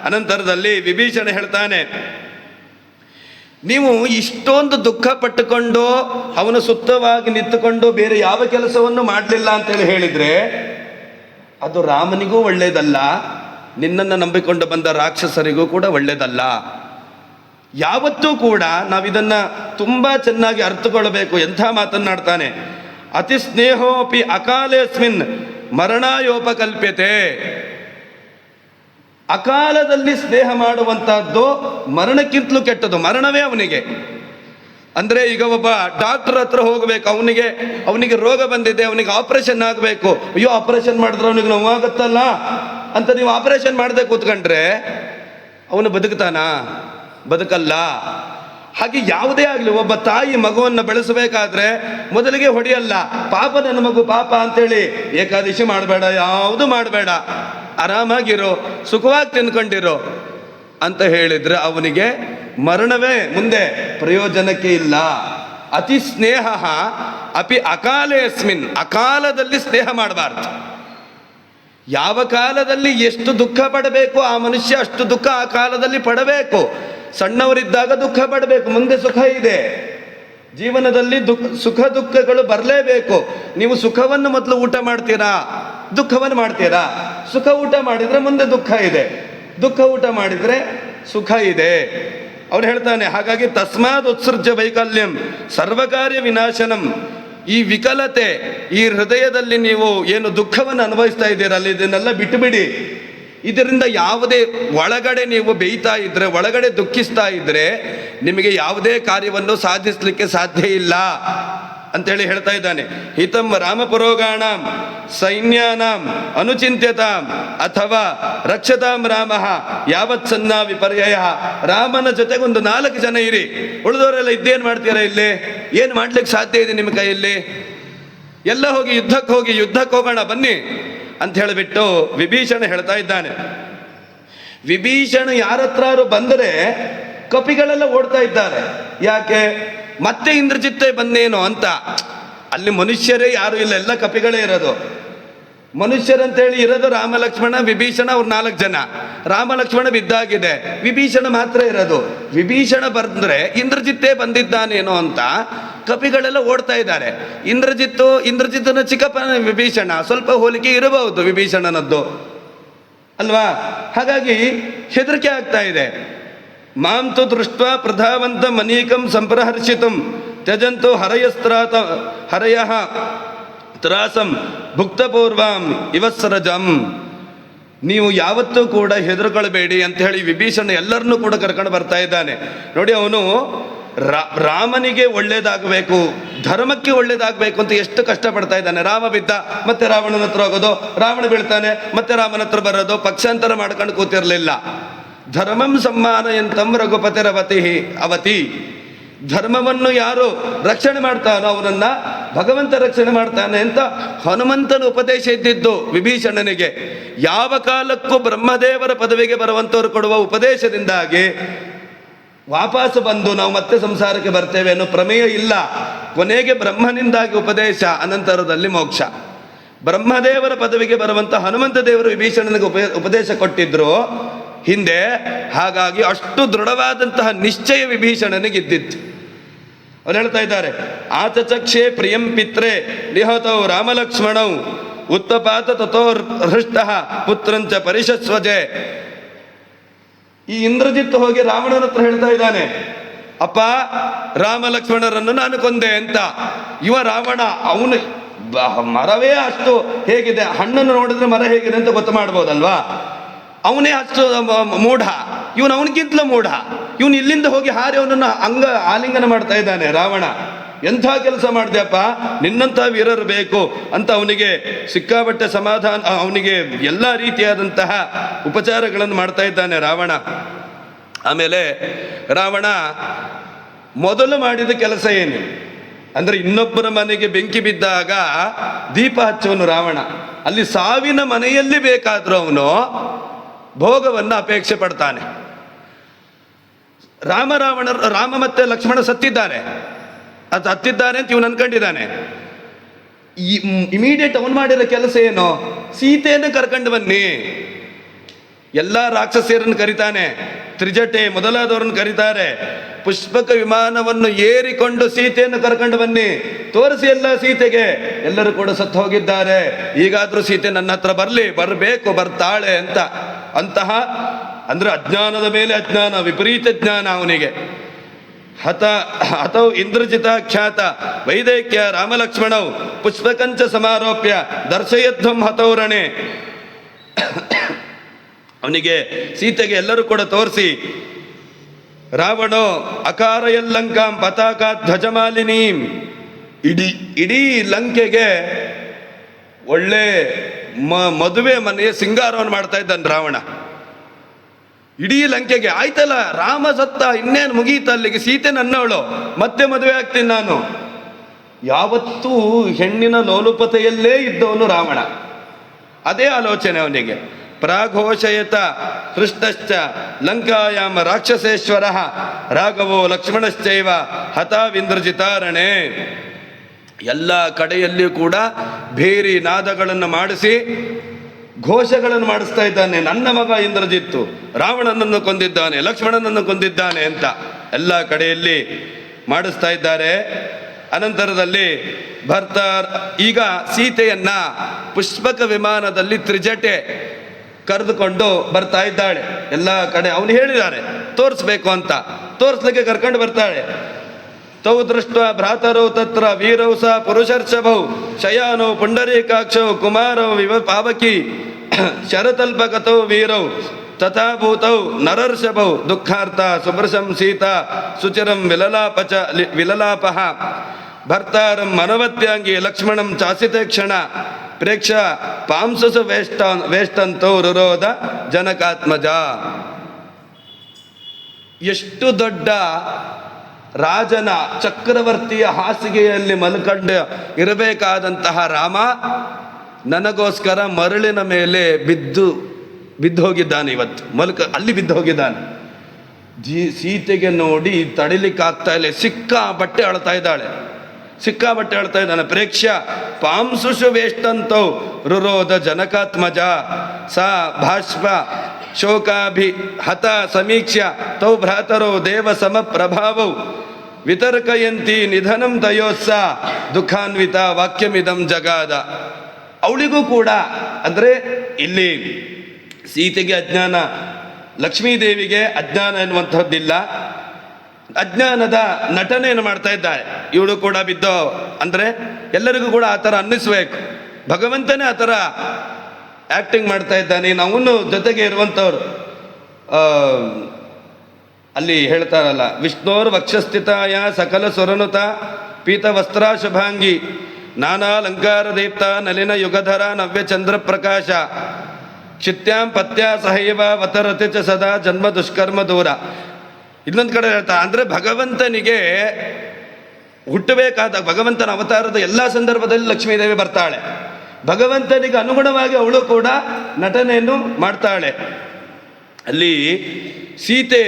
ಅನಂತರದಲ್ಲಿ ವಿಭೀಷಣ ಹೇಳ್ತಾನೆ, ನೀವು ಇಷ್ಟೊಂದು ದುಃಖ ಪಟ್ಟುಕೊಂಡು ಅವನು ಸುತ್ತವಾಗಿ ನಿಂತುಕೊಂಡು ಬೇರೆ ಯಾವ ಕೆಲಸವನ್ನು ಮಾಡಲಿಲ್ಲ ಅಂತೇಳಿ ಹೇಳಿದರೆ ಅದು ರಾಮನಿಗೂ ಒಳ್ಳೆಯದಲ್ಲ, ನಿನ್ನನ್ನು ನಂಬಿಕೊಂಡು ಬಂದ ರಾಕ್ಷಸರಿಗೂ ಕೂಡ ಒಳ್ಳೆಯದಲ್ಲ. ಯಾವತ್ತೂ ಕೂಡ ನಾವಿದನ್ನು ತುಂಬ ಚೆನ್ನಾಗಿ ಅರ್ಥಕೊಳ್ಳಬೇಕು. ಎಂಥ ಮಾತನ್ನಾಡ್ತಾನೆ. ಅತಿ ಸ್ನೇಹೋಪಿ ಅಕಾಲೇಸ್ಮಿನ್ ಮರಣಾಯೋಪಕಲ್ಪ್ಯತೆ. ಅಕಾಲದಲ್ಲಿ ಸ್ನೇಹ ಮಾಡುವಂತಹದ್ದು ಮರಣಕ್ಕಿಂತಲೂ ಕೆಟ್ಟದು. ಮರಣವೇ ಅವನಿಗೆ. ಅಂದರೆ ಈಗ ಒಬ್ಬ ಡಾಕ್ಟರ್ ಹತ್ರ ಹೋಗಬೇಕು, ಅವನಿಗೆ ರೋಗ ಬಂದಿದೆ, ಅವನಿಗೆ ಆಪರೇಷನ್ ಆಗಬೇಕು. ಅಯ್ಯೋ ಆಪರೇಷನ್ ಮಾಡಿದ್ರೆ ಅವನಿಗೆ ನೋವಾಗುತ್ತಲ್ಲ ಅಂತ ನೀವು ಆಪರೇಷನ್ ಮಾಡದೆ ಕೂತ್ಕೊಂಡ್ರೆ ಅವನು ಬದುಕ್ತಾನಾ? ಬದುಕಲ್ಲ. ಹಾಗೆ ಯಾವುದೇ ಆಗಲಿ, ಒಬ್ಬ ತಾಯಿ ಮಗುವನ್ನು ಬೆಳೆಸಬೇಕಾದ್ರೆ ಮೊದಲಿಗೆ ಹೊಡೆಯಲ್ಲ. ಪಾಪ ನನ್ನ ಮಗು ಪಾಪ ಅಂತೇಳಿ ಏಕಾದಶಿ ಮಾಡಬೇಡ, ಯಾವುದು ಮಾಡಬೇಡ, ಆರಾಮಾಗಿರೋ, ಸುಖವಾಗಿ ತಿನ್ಕೊಂಡಿರೋ ಅಂತ ಹೇಳಿದ್ರೆ ಅವನಿಗೆ ಮರಣವೇ ಮುಂದೆ ಪ್ರಯೋಜನಕ್ಕೆ ಇಲ್ಲ. ಅತಿ ಸ್ನೇಹ ಅಪಿ ಅಕಾಲೇಸ್ಮಿನ್, ಅಕಾಲದಲ್ಲಿ ಸ್ನೇಹ ಮಾಡಬಾರ್ದು. ಯಾವ ಕಾಲದಲ್ಲಿ ಎಷ್ಟು ದುಃಖ ಪಡಬೇಕು ಆ ಮನುಷ್ಯ ಅಷ್ಟು ದುಃಖ ಆ ಕಾಲದಲ್ಲಿ ಪಡಬೇಕು. ಸಣ್ಣವರಿದ್ದಾಗ ದುಃಖ ಪಡಬೇಕು, ಮುಂದೆ ಸುಖ ಇದೆ. ಜೀವನದಲ್ಲಿ ಸುಖ ದುಃಖಗಳು ಬರಲೇಬೇಕು. ನೀವು ಸುಖವನ್ನು ಮೊದಲು ಊಟ ಮಾಡ್ತೀರಾ, ದುಃಖವನ್ನು ಮಾಡ್ತೀರಾ? ಸುಖ ಊಟ ಮಾಡಿದರೆ ಮುಂದೆ ದುಃಖ ಇದೆ, ದುಃಖ ಊಟ ಮಾಡಿದರೆ ಸುಖ ಇದೆ. ಅವ್ರು ಹೇಳ್ತಾನೆ, ಹಾಗಾಗಿ ತಸ್ಮಾದ್ ಉತ್ಸೃಜ್ಯ ವೈಕಲ್ಯಂ ಸರ್ವಕಾರ್ಯ ವಿನಾಶನಂ. ಈ ವಿಕಲತೆ, ಈ ಹೃದಯದಲ್ಲಿ ನೀವು ಏನು ದುಃಖವನ್ನು ಅನುಭವಿಸ್ತಾ ಇದ್ದೀರಲ್ಲ, ಇದನ್ನೆಲ್ಲ ಬಿಟ್ಟುಬಿಡಿ. ಇದರಿಂದ ಯಾವುದೇ ಒಳಗಡೆ ನೀವು ಬೇಯ್ತಾ ಇದ್ರೆ, ಒಳಗಡೆ ದುಃಖಿಸ್ತಾ ಇದ್ರೆ ನಿಮಗೆ ಯಾವುದೇ ಕಾರ್ಯವನ್ನು ಸಾಧಿಸಲಿಕ್ಕೆ ಸಾಧ್ಯ ಇಲ್ಲ ಅಂತೇಳಿ ಹೇಳ್ತಾ ಇದ್ದಾನೆ. ಹಿತಂ ರಾಮಪುರೋಗಾಣಂ ಸೈನ್ಯಾನಾಂ ಅನುಚಿಂತ್ಯತಾಂ ಅಥವಾ ರಕ್ಷತಾಂ ರಾಮ ಯಾವತ್ ಸನ್ನ ವಿಪರ್ಯಯ. ರಾಮನ ಜೊತೆಗೆ ಒಂದು 4 ಜನ ಇರಿ, ಉಳಿದವರೆಲ್ಲ ಇದ್ದೇನು ಮಾಡ್ತೀರಾ? ಇಲ್ಲಿ ಏನು ಮಾಡ್ಲಿಕ್ಕೆ ಸಾಧ್ಯ ಇದೆ ನಿಮ್ಮ ಕೈಯಲ್ಲಿ? ಎಲ್ಲ ಹೋಗಿ ಯುದ್ಧಕ್ಕೆ ಹೋಗೋಣ ಬನ್ನಿ ಅಂತ ಹೇಳಿಬಿಟ್ಟು ವಿಭೀಷಣ ಹೇಳ್ತಾ ಇದ್ದಾನೆ. ವಿಭೀಷಣ ಯಾರತ್ರಾರು ಬಂದರೆ ಕಪಿಗಳೆಲ್ಲ ಓಡ್ತಾ ಇದ್ದಾರೆ. ಯಾಕೆ? ಮತ್ತೆ ಇಂದ್ರಜಿತ್ತೇ ಬಂದೇನೋ ಅಂತ. ಅಲ್ಲಿ ಮನುಷ್ಯರೇ ಯಾರು ಇಲ್ಲ, ಎಲ್ಲ ಕಪಿಗಳೇ ಇರೋದು. ಮನುಷ್ಯರಂತೇಳಿ ಇರೋದು ರಾಮ ಲಕ್ಷ್ಮಣ ವಿಭೀಷಣ, ಅವ್ರು 4 ಜನ. ರಾಮ ಲಕ್ಷ್ಮಣ ಬಿದ್ದಾಗಿದೆ, ವಿಭೀಷಣ ಮಾತ್ರ ಇರೋದು. ವಿಭೀಷಣ ಬಂದ್ರೆ ಇಂದ್ರಜಿತ್ತೇ ಬಂದಿದ್ದಾನೇನೋ ಅಂತ ಕಪಿಗಳೆಲ್ಲ ಓಡ್ತಾ ಇದ್ದಾರೆ. ಇಂದ್ರಜಿತ್ತನ ಚಿಕ್ಕಪ್ಪನ ವಿಭೀಷಣ, ಸ್ವಲ್ಪ ಹೋಲಿಕೆ ಇರಬಹುದು ವಿಭೀಷಣನದ್ದು ಅಲ್ವಾ? ಹಾಗಾಗಿ ಹೆದರಿಕೆ ಆಗ್ತಾ ಇದೆ. ಮಾಂತು ದೃಷ್ಟ ಪ್ರಧಾವಂತ ಮನೀಕಂ ಸಂಪ್ರಹರ್ಷಿತಂ ತ್ಯಜಂತು ಹರಯ ತ್ರಾಸಂ ಭುಕ್ತಪೂರ್ವಂ ಇವಸ್ಸರಜಂ. ನೀವು ಯಾವತ್ತೂ ಕೂಡ ಹೆದರ್ಕೊಳ್ಬೇಡಿ ಅಂತ ಹೇಳಿ ವಿಭೀಷಣ ಎಲ್ಲರನ್ನೂ ಕೂಡ ಕರ್ಕೊಂಡು ಬರ್ತಾ ಇದ್ದಾನೆ. ನೋಡಿ, ಅವನು ರಾಮನಿಗೆ ಒಳ್ಳೇದಾಗಬೇಕು, ಧರ್ಮಕ್ಕೆ ಒಳ್ಳೇದಾಗಬೇಕು ಅಂತ ಎಷ್ಟು ಕಷ್ಟಪಡ್ತಾ ಇದ್ದಾನೆ. ರಾಮ ಬಿದ್ದ, ಮತ್ತೆ ರಾವಣನ ಹತ್ರ ಹೋಗೋದು, ರಾವಣ ಬೀಳ್ತಾನೆ, ಮತ್ತೆ ರಾಮನ ಹತ್ರ ಬರೋದು, ಪಕ್ಷಾಂತರ ಮಾಡ್ಕೊಂಡು ಕೂತಿರ್ಲಿಲ್ಲ. ಧರ್ಮಂ ಸಮ್ಮಾನಯಂತಂ ರಘುಪತಿರವತಿ ಅವತಿ. ಧರ್ಮವನ್ನು ಯಾರು ರಕ್ಷಣೆ ಮಾಡ್ತಾನೋ ಅವನನ್ನ ಭಗವಂತ ರಕ್ಷಣೆ ಮಾಡ್ತಾನೆ ಅಂತ ಹನುಮಂತನ ಉಪದೇಶ ಇದ್ದಿದ್ದು ವಿಭೀಷಣನಿಗೆ. ಯಾವ ಕಾಲಕ್ಕೂ ಬ್ರಹ್ಮದೇವರ ಪದವಿಗೆ ಬರುವಂತವರು ಕೊಡುವ ಉಪದೇಶದಿಂದಾಗಿ ವಾಪಸ್ ಬಂದು ನಾವು ಮತ್ತೆ ಸಂಸಾರಕ್ಕೆ ಬರ್ತೇವೆ ಅನ್ನೋ ಪ್ರಮೇಯ ಇಲ್ಲ. ಕೊನೆಗೆ ಬ್ರಹ್ಮನಿಂದಾಗಿ ಉಪದೇಶ, ಅನಂತರದಲ್ಲಿ ಮೋಕ್ಷ. ಬ್ರಹ್ಮದೇವರ ಪದವಿಗೆ ಬರುವಂತ ಹನುಮಂತ ದೇವರು ವಿಭೀಷಣನಿಗೆ ಉಪದೇಶ ಕೊಟ್ಟಿದ್ರು ಹಿಂದೆ. ಹಾಗಾಗಿ ಅಷ್ಟು ದೃಢವಾದಂತಹ ನಿಶ್ಚಯ ವಿಭೀಷಣನಿಗಿದ್ದಿತ್ತು. ಅವ್ರು ಹೇಳ್ತಾ ಇದ್ದಾರೆ, ಆಚಚಕ್ಷೆ ಪ್ರಿಯಂ ಪಿತ್ರೆ ನಿಹತೌ ರಾಮಲಕ್ಷ್ಮಣೌ ಉತ್ತಪಾತ ತಥೋ ಹೃಷ್ಟ ಪುತ್ರಂಚ ಪರಿಷಸ್ವಜೆ. ಈ ಇಂದ್ರಜಿತ್ ಹೋಗಿ ರಾವಣನ ಹತ್ರ ಹೇಳ್ತಾ ಇದ್ದಾನೆ, ಅಪ್ಪ ರಾಮ ಲಕ್ಷ್ಮಣರನ್ನು ನಾನು ಕೊಂದೆ ಅಂತ. ಇವ ರಾವಣ, ಅವನು ಮರವೇ ಅಷ್ಟು ಹೇಗಿದೆ, ಹಣ್ಣನ್ನು ನೋಡಿದ್ರೆ ಮರ ಹೇಗಿದೆ ಅಂತ ಗೊತ್ತು ಮಾಡ್ಬೋದಲ್ವಾ? ಅವನೇ ಅಷ್ಟು ಮೂಢ, ಅವನಿಗಿಂತಲೂ ಮೂಢ. ಇವನು ಇಲ್ಲಿಂದ ಹೋಗಿ ಹಾರಿ ಅವನನ್ನು ಆಲಿಂಗನ ಮಾಡ್ತಾ ಇದ್ದಾನೆ ರಾವಣ. ಎಂಥ ಕೆಲಸ ಮಾಡಿದೆಯಪ್ಪ, ನಿನ್ನಂಥ ವೀರರು ಬೇಕು ಅಂತ ಅವನಿಗೆ ಸಿಕ್ಕಾಪಟ್ಟೆ ಸಮಾಧಾನ, ಅವನಿಗೆ ಎಲ್ಲ ರೀತಿಯಾದಂತಹ ಉಪಚಾರಗಳನ್ನು ಮಾಡ್ತಾ ಇದ್ದಾನೆ ರಾವಣ. ಆಮೇಲೆ ರಾವಣ ಮೊದಲು ಮಾಡಿದ ಕೆಲಸ ಏನು ಅಂದರೆ, ಇನ್ನೊಬ್ಬರ ಮನೆಗೆ ಬೆಂಕಿ ಬಿದ್ದಾಗ ದೀಪ ಹಚ್ಚುವನು ರಾವಣ. ಅಲ್ಲಿ ಸಾವಿನ ಮನೆಯಲ್ಲಿ ಬೇಕಾದರೂ ಅವನು ಭೋಗವನ್ನು ಅಪೇಕ್ಷೆ ಪಡ್ತಾನೆ. ರಾಮ ಮತ್ತೆ ಲಕ್ಷ್ಮಣ ಸತ್ತಿದ್ದಾರೆ, ಅದು ಹತ್ತಿದ್ದಾರೆ ಅಂತ ಇವನು ಅನ್ಕೊಂಡಿದ್ದಾನೆ. ಇಮಿಡಿಯೇಟ್ ಅವನು ಮಾಡಿರೋ ಕೆಲಸ ಏನು? ಸೀತೆಯನ್ನು ಕರ್ಕೊಂಡು ಬನ್ನಿ. ಎಲ್ಲ ರಾಕ್ಷಸಿಯರನ್ನು ಕರೀತಾನೆ, ತ್ರಿಜಟೆ ಮೊದಲಾದವರನ್ನು ಕರೀತಾರೆ. ಪುಷ್ಪಕ ವಿಮಾನವನ್ನು ಏರಿಕೊಂಡು ಸೀತೆಯನ್ನು ಕರ್ಕೊಂಡು ಬನ್ನಿ, ತೋರಿಸಿ ಎಲ್ಲ ಸೀತೆಗೆ. ಎಲ್ಲರೂ ಕೂಡ ಸತ್ತು ಹೋಗಿದ್ದಾರೆ, ಈಗಾದ್ರೂ ಸೀತೆ ನನ್ನ ಹತ್ರ ಬರಬೇಕು, ಬರ್ತಾಳೆ ಅಂತ. ಅಂತಹ ಅಂದ್ರೆ ಅಜ್ಞಾನದ ಮೇಲೆ ಅಜ್ಞಾನ, ವಿಪರೀತ ಜ್ಞಾನ ಅವನಿಗೆ. ಹತೌ ಇಂದ್ರಜಿತ ಖ್ಯಾತ ವೈದೈಕ್ಯ ರಾಮಲಕ್ಷ್ಮಣೌ ಪುಷ್ಪಕಂಚ ಸಮಾರೋಪ್ಯ ದರ್ಶಯಧ್ವಂ ಹತೌರಣೆ. ಅವನಿಗೆ ಸೀತೆಗೆ ಎಲ್ಲರೂ ಕೂಡ ತೋರಿಸಿ ರಾವಣೋ ಅಕಾರಯಲ್ಲಂಕಾಂ ಪತಾಕ ಧ್ವಜಮಾಲಿನೀಂ. ಇಡೀ ಲಂಕೆಗೆ ಒಳ್ಳೆ ಮದುವೆ ಮನೆಯ ಸಿಂಗಾರವನ್ನು ಮಾಡ್ತಾ ಇದ್ದಾನೆ ರಾವಣ. ಇಡೀ ಲಂಕೆಗೆ ಆಯ್ತಲ್ಲ, ರಾಮ ಸತ್ತ, ಇನ್ನೇನು ಮುಗೀತ, ಅಲ್ಲಿಗೆ ಸೀತೆ ನನ್ನವಳು, ಮತ್ತೆ ಮದುವೆ ಆಗ್ತೀನಿ ನಾನು. ಯಾವತ್ತೂ ಹೆಣ್ಣಿನ ಲೋಲುಪತೆಯಲ್ಲೇ ಇದ್ದವನು ರಾವಣ. ಅದೇ ಆಲೋಚನೆ ಅವನಿಗೆ. ಪ್ರಾಘೋಷಯತ ಕೃಷ್ಣಶ್ಚ ಲಂಕಾಯಾಮ ರಾಕ್ಷಸೇಶ್ವರ ರಾಘವೋ ಲಕ್ಷ್ಮಣಶ್ಚೈವ ಹತಾವಿಂದ್ರಜಿತಾರಣೆ. ಎಲ್ಲ ಕಡೆಯಲ್ಲಿಯೂ ಕೂಡ ಭೇರಿ ನಾದಗಳನ್ನು ಮಾಡಿಸಿ ಘೋಷಗಳನ್ನು ಮಾಡಿಸ್ತಾ ಇದ್ದಾನೆ. ನನ್ನ ಮಗ ಇಂದ್ರಜಿತ್ತು ರಾವಣನನ್ನು ಕೊಂದಿದ್ದಾನೆ, ಲಕ್ಷ್ಮಣನನ್ನು ಕೊಂದಿದ್ದಾನೆ ಅಂತ ಎಲ್ಲ ಕಡೆಯಲ್ಲಿ ಮಾಡಿಸ್ತಾ ಇದ್ದಾರೆ. ಅನಂತರದಲ್ಲಿ ಭರ್ತ ಈಗ ಸೀತೆಯನ್ನ ಪುಷ್ಪಕ ವಿಮಾನದಲ್ಲಿ ತ್ರಿಜಟೆ ಕರೆದುಕೊಂಡು ಬರ್ತಾ ಇದ್ದಾಳೆ. ಎಲ್ಲ ಕಡೆ ಅವನು ಹೇಳಿದ್ದಾರೆ ತೋರಿಸ್ಬೇಕು ಅಂತ, ತೋರಿಸ್ಲಿಕ್ಕೆ ಕರ್ಕೊಂಡು ಬರ್ತಾಳೆ. ತೌ ದೃಷ್ಟ ಭ್ರಾತರೌ ತತ್ರ ವೀರೌ ಸ ಪುರುಷರ್ಷಭೌ ಶಯಾನೋ ಪುಂಡರೀಕಾಕ್ಷೌ ಕುಮಾರೌ ಪಾವಕಿ ಶರತಲ್ಪಗತೌ ವೀರೌ ತಥಾಭೂತೌ ನರರ್ಷಭೌ ದುಃಖಾರ್ಥ ಸುಭೃಶಂ ಸೀತಾ ಸುಚಿರಂ ವಿಲಲಾಪಃ ಭರ್ತಾರಂ ಮನವತ್ಯಾಂಗಿ ಲಕ್ಷ್ಮಣಂ ಚಾಸಿತೆ ಕ್ಷಣ ಪ್ರೇಕ್ಷ ಪಾಂಸು ವೇಷ್ಟಂತೋ ರುರೋಧ ಜನಕಾತ್ಮಜ. ಎಷ್ಟು ದೊಡ್ಡ ರಾಜನ ಚಕ್ರವರ್ತಿಯ ಹಾಸಿಗೆಯಲ್ಲಿ ಮಲ್ಕೊಂಡು ಇರಬೇಕಾದಂತಹ ರಾಮ ನನಗೋಸ್ಕರ ಮರಳಿನ ಮೇಲೆ ಬಿದ್ದು ಹೋಗಿದ್ದಾನೆ. ಇವತ್ತು ಅಲ್ಲಿ ಬಿದ್ದು ಹೋಗಿದ್ದಾನೆ. ಸೀತೆಗೆ ನೋಡಿ ತಡಿಲಿಕ್ಕಾಗ್ತಾ ಇಲ್ಲ, ಸಿಕ್ಕಾಪಟ್ಟೆ ಅಳ್ತಾ ಇದ್ದಾಳೆ, ಸಿಕ್ಕಾಪಟ್ಟೆ ಅಳ್ತಾ ಇದ್ದಾನೆ. ಪ್ರೇಕ್ಷ ಪಾಂಸುಷು ವೇಷ್ಟಂತೌ ರುರೋಧ ಜನಕಾತ್ಮಜ ಸಾ ಭಾಷ್ಪ ಶೋಕಾಭಿ ಹತ ಸಮೀಕ್ಷ್ಯ ತೌ ಭ್ರಾತರೋ ದೇವ ಸಮ ಪ್ರಭಾವೌ ವಿತರ್ಕಯಂತಿ ನಿಧನಂ ತಯೋಸ್ಸ ದುಃಖಾನ್ವಿತ ವಾಕ್ಯಮಿದಂ ಜಗಾದ. ಅವಳಿಗೂ ಕೂಡ ಅಂದರೆ ಇಲ್ಲಿ ಸೀತೆಗೆ ಅಜ್ಞಾನ, ಲಕ್ಷ್ಮೀದೇವಿಗೆ ಅಜ್ಞಾನ ಎನ್ನುವಂಥದ್ದಿಲ್ಲ. ಅಜ್ಞಾನದ ನಟನೆಯನ್ನು ಮಾಡ್ತಾ ಇದ್ದಾಳೆ ಇವಳು ಕೂಡ. ಬಿದ್ದೋ ಅಂದರೆ ಎಲ್ಲರಿಗೂ ಕೂಡ ಆ ಥರ ಅನ್ನಿಸ್ಬೇಕು. ಭಗವಂತನೇ ಆ ಥರ ಆ್ಯಕ್ಟಿಂಗ್ ಮಾಡ್ತಾ ಇದ್ದಾನೆ. ಅವನು ಜೊತೆಗೆ ಇರುವಂಥವ್ರು ಅಲ್ಲಿ ಹೇಳ್ತಾರಲ್ಲ, ವಿಷ್ಣೋರ್ ವಕ್ಷಸ್ಥಿತಾಯ ಸಕಲ ಸುರನುತ ಪೀತ ವಸ್ತ್ರ ಶುಭಾಂಗಿ ನಾನಾ ಅಲಂಕಾರ ದೀಪ್ತ ನಲಿನ ಯುಗಧರ ನವ್ಯ ಚಂದ್ರ ಪ್ರಕಾಶ ಕ್ಷಿತ್ಯಾಂ ಪತ್ಯ ಸಹೈವ ವತರತಿ ಚ ಸದಾ ಜನ್ಮ ದುಷ್ಕರ್ಮ ದೂರ. ಇನ್ನೊಂದು ಕಡೆ ಹೇಳ್ತಾರೆ, ಅಂದರೆ ಭಗವಂತನಿಗೆ ಹುಟ್ಟಬೇಕಾದ ಭಗವಂತನ ಅವತಾರದ ಎಲ್ಲ ಸಂದರ್ಭದಲ್ಲಿ ಲಕ್ಷ್ಮೀದೇವಿ ಬರ್ತಾಳೆ. ಭಗವಂತನಿಗೆ ಅನುಗುಣವಾಗಿ ಅವಳು ಕೂಡ ನಟನೆಯನ್ನು ಮಾಡ್ತಾಳೆ. ಅಲ್ಲಿ ಸೀತೆ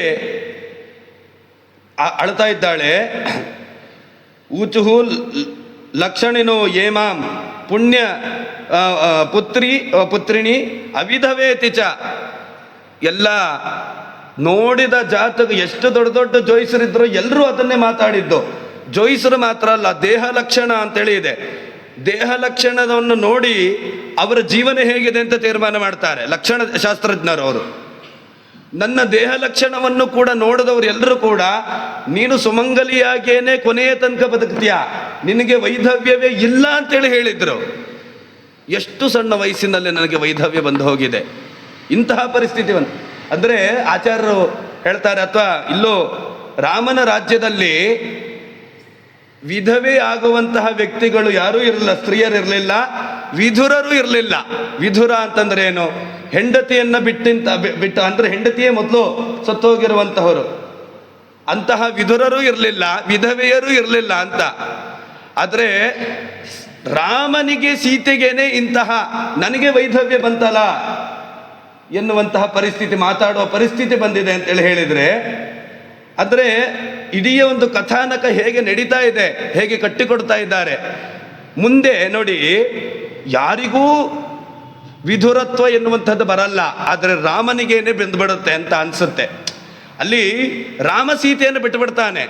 ಅಳ್ತಾ ಇದ್ದಾಳೆ. ಊಚುಹು ಲಕ್ಷಣಿನೋ ಏಮಾಂ ಪುಣ್ಯ ಪುತ್ರಿಣಿ ಅವಿಧವೇತಿ ಚ. ಎಲ್ಲ ನೋಡಿದ ಜಾತಕ ಎಷ್ಟು ದೊಡ್ಡ ದೊಡ್ಡ ಜೋಯಿಸರಿದ್ರು ಎಲ್ಲರೂ ಅದನ್ನೇ ಮಾತಾಡಿದ್ದು. ಜೋಯಿಸರು ಮಾತ್ರ ಅಲ್ಲ, ದೇಹ ಲಕ್ಷಣ ಅಂತೇಳಿ ಇದೆ. ದೇಹ ಲಕ್ಷಣವನ್ನು ನೋಡಿ ಅವರ ಜೀವನ ಹೇಗಿದೆ ಅಂತ ತೀರ್ಮಾನ ಮಾಡ್ತಾರೆ ಲಕ್ಷಣ ಶಾಸ್ತ್ರಜ್ಞರು. ಅವರು ನನ್ನ ದೇಹ ಲಕ್ಷಣವನ್ನು ಕೂಡ ನೋಡಿದವರು ಎಲ್ಲರೂ ಕೂಡ ನೀನು ಸುಮಂಗಲಿಯಾಗೇನೆ ಕೊನೆಯ ತನಕ ಬದುಕ್ತೀಯ, ನಿನಗೆ ವೈಧವ್ಯವೇ ಇಲ್ಲ ಅಂತೇಳಿ ಹೇಳಿದ್ರು. ಎಷ್ಟು ಸಣ್ಣ ವಯಸ್ಸಿನಲ್ಲಿ ನನಗೆ ವೈಧವ್ಯ ಬಂದು ಹೋಗಿದೆ. ಇಂತಹ ಪರಿಸ್ಥಿತಿ ಅಂದರೆ ಆಚಾರ್ಯರು ಹೇಳ್ತಾರೆ, ಅಥವಾ ಇಲ್ಲೋ ರಾಮನ ರಾಜ್ಯದಲ್ಲಿ ವಿಧವೆ ಆಗುವಂತಹ ವ್ಯಕ್ತಿಗಳು ಯಾರೂ ಇರಲಿಲ್ಲ, ಸ್ತ್ರೀಯರಿರಲಿಲ್ಲ, ವಿಧುರರು ಇರಲಿಲ್ಲ. ವಿಧುರ ಅಂತಂದ್ರೆ ಏನು? ಹೆಂಡತಿಯನ್ನ ಬಿಟ್ಟ ಅಂದರೆ ಹೆಂಡತಿಯೇ ಮೊದಲು ಸತ್ತೋಗಿರುವಂತಹವರು. ಅಂತಹ ವಿಧುರರು ಇರಲಿಲ್ಲ, ವಿಧವೆಯರು ಇರಲಿಲ್ಲ ಅಂತ. ಆದರೆ ರಾಮನಿಗೆ ಸೀತೆಗೇನೆ ಇಂತಹ ನನಗೆ ವೈಧವ್ಯ ಬಂತಲ್ಲ ಎನ್ನುವಂತಹ ಪರಿಸ್ಥಿತಿ, ಮಾತಾಡುವ ಪರಿಸ್ಥಿತಿ ಬಂದಿದೆ ಅಂತೇಳಿ ಹೇಳಿದರೆ, ಅಂದರೆ ಇಡೀ ಒಂದು ಕಥಾನಕ ಹೇಗೆ ನಡೀತಾ ಇದೆ, ಹೇಗೆ ಕಟ್ಟಿಕೊಡ್ತಾ ಇದ್ದಾರೆ. ಮುಂದೆ ನೋಡಿ, ಯಾರಿಗೂ ವಿಧುರತ್ವ ಎನ್ನುವಂಥದ್ದು ಬರಲ್ಲ, ಆದರೆ ರಾಮನಿಗೇನೆ ಬಿಡುತ್ತೆ ಅಂತ ಅನಿಸುತ್ತೆ. ಅಲ್ಲಿ ರಾಮ ಸೀತೆಯನ್ನು ಬಿಟ್ಟುಬಿಡ್ತಾನೆ,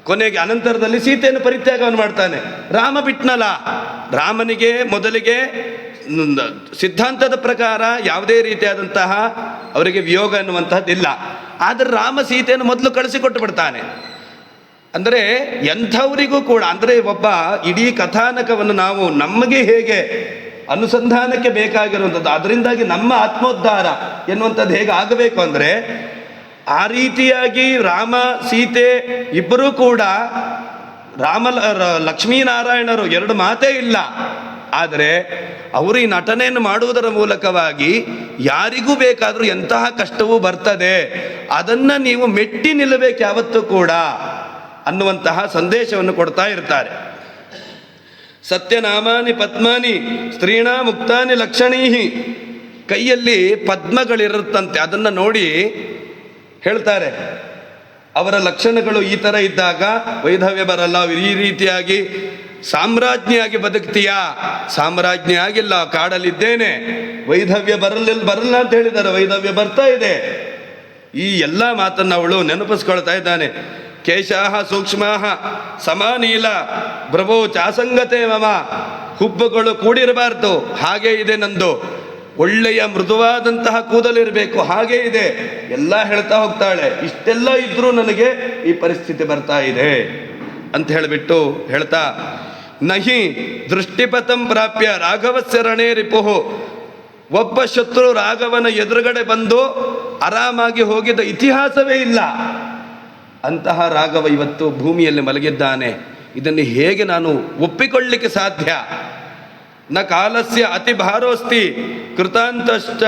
ಕೊನೆಗೆ ಅನಂತರದಲ್ಲಿ ಸೀತೆಯನ್ನು ಪರಿತ್ಯಾಗವನ್ನು ಮಾಡ್ತಾನೆ. ರಾಮ ಬಿಟ್ನಲ್ಲ, ರಾಮನಿಗೆ ಮೊದಲಿಗೆ ಸಿದ್ಧಾಂತದ ಪ್ರಕಾರ ಯಾವುದೇ ರೀತಿಯಾದಂತಹ ಅವರಿಗೆ ವಿಯೋಗ ಎನ್ನುವಂತಹದ್ದಿಲ್ಲ. ಆದರೆ ರಾಮ ಸೀತೆಯನ್ನು ಮೊದಲು ಕಳಿಸಿಕೊಟ್ಟು ಬಿಡ್ತಾನೆ. ಅಂದರೆ ಎಂಥವರಿಗೂ ಕೂಡ, ಅಂದರೆ ಒಬ್ಬ ಇಡೀ ಕಥಾನಕವನ್ನು ನಾವು ನಮಗೆ ಹೇಗೆ ಅನುಸಂಧಾನಕ್ಕೆ ಬೇಕಾಗಿರುವಂಥದ್ದು, ಅದರಿಂದಾಗಿ ನಮ್ಮ ಆತ್ಮೋದ್ಧಾರ ಎನ್ನುವಂಥದ್ದು ಹೇಗೆ ಆಗಬೇಕು ಅಂದರೆ, ಆ ರೀತಿಯಾಗಿ ರಾಮ ಸೀತೆ ಇಬ್ಬರೂ ಕೂಡ ಲಕ್ಷ್ಮೀನಾರಾಯಣರು ಎರಡು ಮಾತೇ ಇಲ್ಲ. ಆದರೆ ಅವರು ಈ ನಟನೆಯನ್ನು ಮಾಡುವುದರ ಮೂಲಕವಾಗಿ ಯಾರಿಗೂ ಬೇಕಾದರೂ ಎಂತಹ ಕಷ್ಟವೂ ಬರ್ತದೆ, ಅದನ್ನು ನೀವು ಮೆಟ್ಟಿ ನಿಲ್ಲಬೇಕು ಯಾವತ್ತೂ ಕೂಡ ಅನ್ನುವಂತಹ ಸಂದೇಶವನ್ನು ಕೊಡ್ತಾ ಇರ್ತಾರೆ. ಸತ್ಯನಾಮಾನಿ ಪದ್ಮಾನಿ ಸ್ತ್ರೀಣ ಮುಕ್ತಾನಿ ಲಕ್ಷಣೀಹಿ. ಕೈಯಲ್ಲಿ ಪದ್ಮಗಳಿರುತ್ತಂತೆ, ಅದನ್ನು ನೋಡಿ ಹೇಳ್ತಾರೆ ಅವರ ಲಕ್ಷಣಗಳು ಈ ಥರ ಇದ್ದಾಗ ವೈಧವ್ಯ ಬರಲ್ಲ. ಈ ರೀತಿಯಾಗಿ ಸಾಮ್ರಾಜ್ಞಿಯಾಗಿ ಬದುಕ್ತೀಯಾ? ಸಾಮ್ರಾಜ್ಞಿ ಆಗಿಲ್ಲ, ಕಾಡಲ್ಲಿದ್ದೇನೆ. ವೈಧವ್ಯ ಬರಲ್ಲ ಅಂತ ಹೇಳಿದ್ದಾರೆ, ವೈಧವ್ಯ ಬರ್ತಾ ಇದೆ. ಈ ಎಲ್ಲ ಮಾತನ್ನು ಅವಳು ನೆನಪಿಸ್ಕೊಳ್ತಾ ಇದ್ದಾನೆ. ಕೇಶಾಹ ಸೂಕ್ಷ್ಮಾಹ ಸಮಾನೀಲ ಭ್ರವೋ ಚಾಸಂಗತೆ ಮಮ. ಹುಬ್ಬುಗಳು ಕೂಡಿರಬಾರ್ದು, ಹಾಗೇ ಇದೆ ನಂದು. ಒಳ್ಳೆಯ ಮೃದುವಾದಂತಹ ಕೂದಲಿರಬೇಕು, ಹಾಗೇ ಇದೆ. ಎಲ್ಲ ಹೇಳ್ತಾ ಹೋಗ್ತಾಳೆ. ಇಷ್ಟೆಲ್ಲ ಇದ್ರೂ ನನಗೆ ಈ ಪರಿಸ್ಥಿತಿ ಬರ್ತಾ ಇದೆ ಅಂತ ಹೇಳಿಬಿಟ್ಟು ಹೇಳ್ತಾ, ನಹಿ ದೃಷ್ಟಿಪಥಂ ಪ್ರಾಪ್ಯ ರಾಘವಸ್ಯ ರಣೇ ರಿಪುಹು. ಒಬ್ಬ ಶತ್ರು ರಾಘವನ ಎದುರುಗಡೆ ಬಂದು ಆರಾಮಾಗಿ ಹೋಗಿದ್ದ ಇತಿಹಾಸವೇ ಇಲ್ಲ. ಅಂತಹ ರಾಘವ ಇವತ್ತು ಭೂಮಿಯಲ್ಲಿ ಮಲಗಿದ್ದಾನೆ. ಇದನ್ನು ಹೇಗೆ ನಾನು ಒಪ್ಪಿಕೊಳ್ಳಲಿಕ್ಕೆ ಸಾಧ್ಯ? ನ ಕಾಲಸ್ಯ ಅತಿ ಭಾರೋಸ್ತಿ ಕೃತಾಂತಶ್ಚ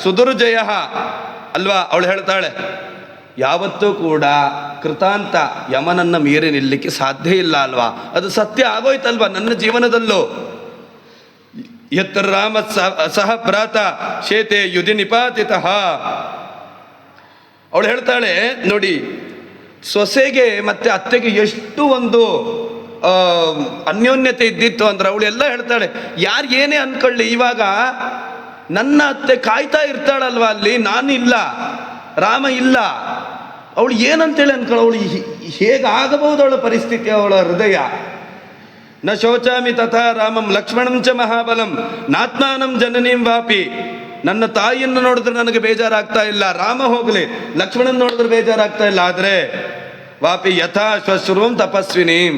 ಸುದುರ್ಜಯ ಅಲ್ವಾ. ಅವಳು ಹೇಳ್ತಾಳೆ, ಯಾವತ್ತೂ ಕೂಡ ಕೃತಾಂತ ಯಮನನ್ನು ಮೀರಿ ನಿಲ್ಲಲಿಕ್ಕೆ ಸಾಧ್ಯ ಇಲ್ಲ ಅಲ್ವಾ. ಅದು ಸತ್ಯ ಆಗೋಯ್ತಲ್ವಾ ನನ್ನ ಜೀವನದಲ್ಲೂ. ಯತ್ರ ರಾಮ ಸಹ ಭ್ರಾತ ಶೇತೆ ಯುಧಿ ನಿಪಾತಿತಃ. ಅವಳು ಹೇಳ್ತಾಳೆ ನೋಡಿ, ಸೊಸೆಗೆ ಮತ್ತೆ ಅತ್ತೆಗೆ ಎಷ್ಟು ಒಂದು ಅನ್ಯೋನ್ಯತೆ ಇದ್ದಿತ್ತು ಅಂದ್ರೆ ಅವಳು ಎಲ್ಲ ಹೇಳ್ತಾಳೆ. ಯಾರು ಏನೇ ಅನ್ಕೊಳ್ಳಿ, ಇವಾಗ ನನ್ನ ಅತ್ತೆ ಕಾಯ್ತಾ ಇರ್ತಾಳಲ್ವ ಅಲ್ಲಿ, ನಾನು ಇಲ್ಲ, ರಾಮ ಇಲ್ಲ. ಅವಳು ಏನಂತೇಳಿ ಅನ್ಕೊಳ್ಳ, ಅವಳು ಹೇಗಾಗಬಹುದು ಅವಳ ಪರಿಸ್ಥಿತಿ, ಅವಳ ಹೃದಯ. ನ ಶೋಚಾಮಿ ತಥಾ ರಾಮಂ ಲಕ್ಷ್ಮಣಂ ಚ ಮಹಾಬಲಂ ನಾತ್ಮಾನಂ ಜನನೀಂ ವಾಪಿ. ನನ್ನ ತಾಯಿಯನ್ನು ನೋಡಿದ್ರೆ ನನಗೆ ಬೇಜಾರಾಗ್ತಾ ಇಲ್ಲ, ರಾಮ ಹೋಗಲಿ, ಲಕ್ಷ್ಮಣನ್ ನೋಡಿದ್ರೆ ಬೇಜಾರಾಗ್ತಾ ಇಲ್ಲ. ಆದರೆ ವಾಪಿ ಯಥಾ ಶ್ವಶ್ರೂಂ ತಪಸ್ವಿನೀಂ.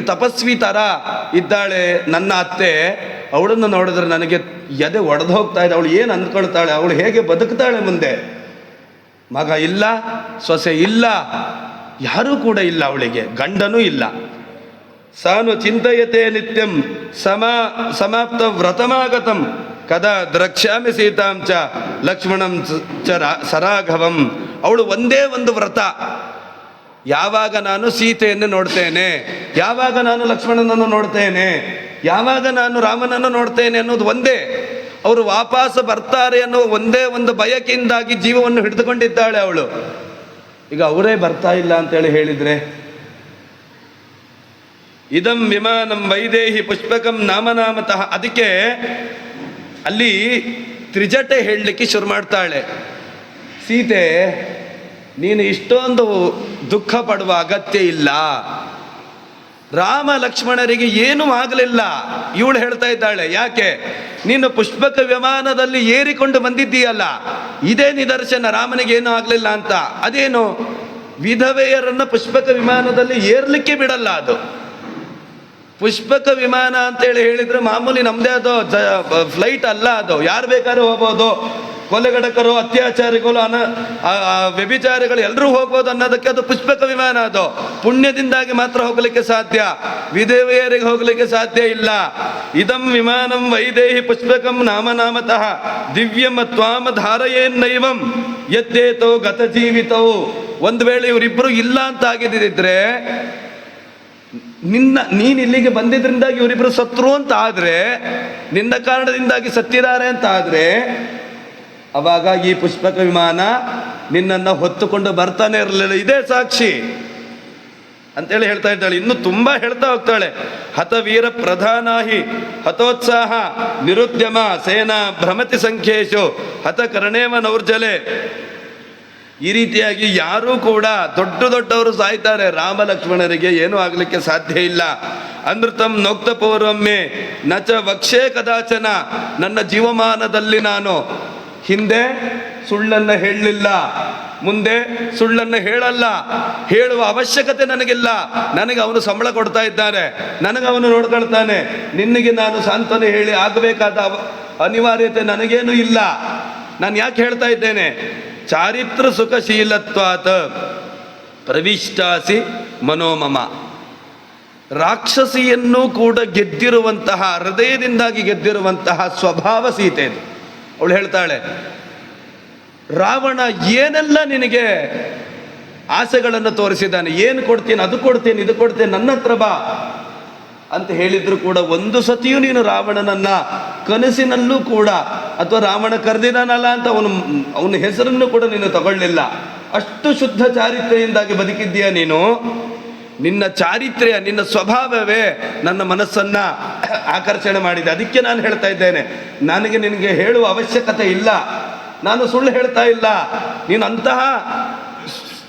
ತಪಸ್ವಿ ಥರ ಇದ್ದಾಳೆ ನನ್ನ ಅತ್ತೆ. ಅವಳನ್ನು ನೋಡಿದ್ರೆ ನನಗೆ ಎದೆ ಒಡೆದು ಹೋಗ್ತಾ ಇದೆ. ಅವಳು ಏನು ಅಂದ್ಕೊಳ್ತಾಳೆ, ಅವಳು ಹೇಗೆ ಬದುಕ್ತಾಳೆ ಮುಂದೆ? ಮಗ ಇಲ್ಲ, ಸೊಸೆ ಇಲ್ಲ, ಯಾರೂ ಕೂಡ ಇಲ್ಲ ಅವಳಿಗೆ, ಗಂಡನೂ ಇಲ್ಲ. ಸಾನು ಚಿಂತಯತೆ ನಿತ್ಯಂ ಸಮಾಪ್ತ ವ್ರತಮಾಗತಂ ಕದಾ ದ್ರಕ್ಷ್ಯಾಮಿ ಸೀತಾಂ ಚ ಲಕ್ಷ್ಮಣಂ ಚ ಸರಾಘವಂ. ಅವಳು ಒಂದೇ ಒಂದು ವ್ರತ, ಯಾವಾಗ ನಾನು ಸೀತೆಯನ್ನು ನೋಡ್ತೇನೆ, ಯಾವಾಗ ನಾನು ಲಕ್ಷ್ಮಣನನ್ನು ನೋಡ್ತೇನೆ, ಯಾವಾಗ ನಾನು ರಾಮನನ್ನು ನೋಡ್ತೇನೆ ಅನ್ನೋದು ಒಂದೇ. ಅವರು ವಾಪಸ್ ಬರ್ತಾರೆ ಅನ್ನೋ ಒಂದೇ ಒಂದು ಬಯಕೆಯಿಂದಾಗಿ ಜೀವವನ್ನು ಹಿಡಿದುಕೊಂಡಿದ್ದಾಳೆ ಅವಳು. ಈಗ ಅವರೇ ಬರ್ತಾ ಇಲ್ಲ ಅಂತೇಳಿ ಹೇಳಿದರೆ, ಇದಂ ವಿಮಾನಂ ವೈದೇಹಿ ಪುಷ್ಪಕಂ ನಾಮನಾಮತಃ. ಅದಕ್ಕೆ ಅಲ್ಲಿ ತ್ರಿಜಟೆ ಹೇಳಲಿಕ್ಕೆ ಶುರು ಮಾಡ್ತಾಳೆ. ಸೀತೆ, ನೀನು ಇಷ್ಟೊಂದು ದುಃಖ ಪಡುವ ಅಗತ್ಯ ಇಲ್ಲ. ರಾಮ ಲಕ್ಷ್ಮಣರಿಗೆ ಏನೂ ಆಗಲಿಲ್ಲ. ಇವಳು ಹೇಳ್ತಾ ಇದ್ದಾಳೆ, ಯಾಕೆ? ನೀನು ಪುಷ್ಪಕ ವಿಮಾನದಲ್ಲಿ ಏರಿಕೊಂಡು ಬಂದಿದ್ದೀಯಲ್ಲ, ಇದೇ ನಿದರ್ಶನ ರಾಮನಿಗೆ ಏನೂ ಆಗಲಿಲ್ಲ ಅಂತ. ಅದೇನು? ವಿಧವೆಯರನ್ನು ಪುಷ್ಪಕ ವಿಮಾನದಲ್ಲಿ ಏರ್ಲಿಕ್ಕೆ ಬಿಡಲ್ಲ ಅದು. ಪುಷ್ಪಕ ವಿಮಾನ ಅಂತೇಳಿ ಹೇಳಿದರೆ ಮಾಮೂಲಿ ನಮ್ಮದೇ ಅದು ಫ್ಲೈಟ್ ಅಲ್ಲ ಅದು. ಯಾರು ಬೇಕಾದ್ರೂ ಹೋಗ್ಬೋದು, ಕೊಲೆಗಡಕರು, ಅತ್ಯಾಚಾರಿಗಳು, ವ್ಯಭಿಚಾರಿಗಳು ಎಲ್ಲರೂ ಹೋಗ್ಬೋದು ಅನ್ನೋದಕ್ಕೆ ಅದು ಪುಷ್ಪಕ ವಿಮಾನ. ಅದು ಪುಣ್ಯದಿಂದಾಗಿ ಮಾತ್ರ ಹೋಗಲಿಕ್ಕೆ ಸಾಧ್ಯ, ವಿಧವೆಯರಿಗೆ ಹೋಗಲಿಕ್ಕೆ ಸಾಧ್ಯ ಇಲ್ಲ. ಇದಂ ವಿಮಾನಂ ವೈದೇಹಿ ಪುಷ್ಪಕಂ ನಾಮನಾಮತಃ ದಿವ್ಯಂ ತ್ವಾಮ ಧಾರಯೇನ್ನೈವಂ ಯದ್ದೇತೋ ಗತ ಜೀವಿತವು. ಒಂದು ವೇಳೆ ಇವರಿಬ್ಬರು ಇಲ್ಲ ಅಂತ ಆಗಿದ್ದಿದ್ರೆ, ನೀನು ಇಲ್ಲಿಗೆ ಬಂದಿದ್ರಿಂದಾಗಿ ಇವರಿಬ್ಬರು ಸತ್ರು ಅಂತ ಆದರೆ, ನಿನ್ನ ಕಾರಣದಿಂದಾಗಿ ಸತ್ತಿದ್ದಾರೆ ಅಂತ ಆದರೆ, ಅವಾಗ ಈ ಪುಷ್ಪಕ ವಿಮಾನ ನಿನ್ನನ್ನು ಹೊತ್ತುಕೊಂಡು ಬರ್ತಾನೆ ಇರಲಿಲ್ಲ. ಇದೇ ಸಾಕ್ಷಿ ಅಂತೇಳಿ ಹೇಳ್ತಾ ಇದ್ದಾಳೆ. ಇನ್ನು ತುಂಬ ಹೇಳ್ತಾ ಹೋಗ್ತಾಳೆ. ಹತವೀರ ಪ್ರಧಾನಾಹಿ ಹತೋತ್ಸಾಹ ನಿರುದ್ಯಮ ಸೇನಾ ಭ್ರಮತಿ ಸಂಖ್ಯೇಶು ಹತ ಕರ್ಣೇವ ನೌರ್ಜಲೆ. ಈ ರೀತಿಯಾಗಿ ಯಾರೂ ಕೂಡ ದೊಡ್ಡವರು ಸಾಯ್ತಾರೆ, ರಾಮ ಲಕ್ಷ್ಮಣರಿಗೆ ಏನೂ ಆಗಲಿಕ್ಕೆ ಸಾಧ್ಯ ಇಲ್ಲ. ಅನೃತಂ ನೋಕ್ತ ಪೌರ್ವಮ್ಮೆ ನಚ ವಕ್ಷೇ ಕದಾಚನ. ನನ್ನ ಜೀವಮಾನದಲ್ಲಿ ನಾನು ಹಿಂದೆ ಸುಳ್ಳನ್ನು ಹೇಳಲಿಲ್ಲ, ಮುಂದೆ ಸುಳ್ಳನ್ನು ಹೇಳಲ್ಲ, ಹೇಳುವ ಅವಶ್ಯಕತೆ ನನಗಿಲ್ಲ. ನನಗೆ ಅವನು ಸಂಬಳ ಕೊಡ್ತಾ ಇದ್ದಾನೆ, ನನಗೆ ಅವನು ನೋಡ್ಕೊಳ್ತಾನೆ. ನಿನಗೆ ನಾನು ಸಾಂತ್ವನ ಹೇಳಿ ಆಗಬೇಕಾದ ಅನಿವಾರ್ಯತೆ ನನಗೇನು ಇಲ್ಲ. ನಾನು ಯಾಕೆ ಹೇಳ್ತಾ ಇದ್ದೇನೆ? ಚಾರಿತ್ರ ಸುಖಶೀಲತ್ವಾತ್ ಪ್ರವಿಷ್ಟಾಸಿ ಮನೋಮಮ. ರಾಕ್ಷಸಿಯನ್ನು ಕೂಡ ಗೆದ್ದಿರುವಂತಹ, ಹೃದಯದಿಂದಾಗಿ ಗೆದ್ದಿರುವಂತಹ ಸ್ವಭಾವ ಸೀತೆದು. ಅವಳು ಹೇಳ್ತಾಳೆ, ರಾವಣ ಏನೆಲ್ಲ ನಿನಗೆ ಆಸೆಗಳನ್ನು ತೋರಿಸಿದ್ದಾನೆ, ಏನು ಕೊಡ್ತೀನಿ, ಅದು ಕೊಡ್ತೀನಿ, ಇದು ಕೊಡ್ತೇನೆ, ನನ್ನ ಹತ್ರ ಬಾ ಅಂತ ಹೇಳಿದ್ರು ಕೂಡ ಒಂದು ಸತಿಯೂ ನೀನು ರಾವಣನನ್ನ ಕನಸಿನಲ್ಲೂ ಕೂಡ, ಅಥವಾ ರಾವಣ ಕರೆದಿದ್ದಾನಲ್ಲ ಅಂತ ಅವನ ಹೆಸರನ್ನು ಕೂಡ ನೀನು ತಗೊಳ್ಳಿಲ್ಲ. ಅಷ್ಟು ಶುದ್ಧ ಚಾರಿತ್ರ್ಯದಿಂದಾಗಿ ಬದುಕಿದ್ದೀಯ ನೀನು. ನಿನ್ನ ಚಾರಿತ್ರ್ಯ, ನಿನ್ನ ಸ್ವಭಾವವೇ ನನ್ನ ಮನಸ್ಸನ್ನ ಆಕರ್ಷಣೆ ಮಾಡಿದೆ. ಅದಕ್ಕೆ ನಾನು ಹೇಳ್ತಾ ಇದ್ದೇನೆ, ನನಗೆ ನಿನಗೆ ಹೇಳುವ ಅವಶ್ಯಕತೆ ಇಲ್ಲ, ನಾನು ಸುಳ್ಳು ಹೇಳ್ತಾ ಇಲ್ಲ. ನೀನು ಅಂತಹ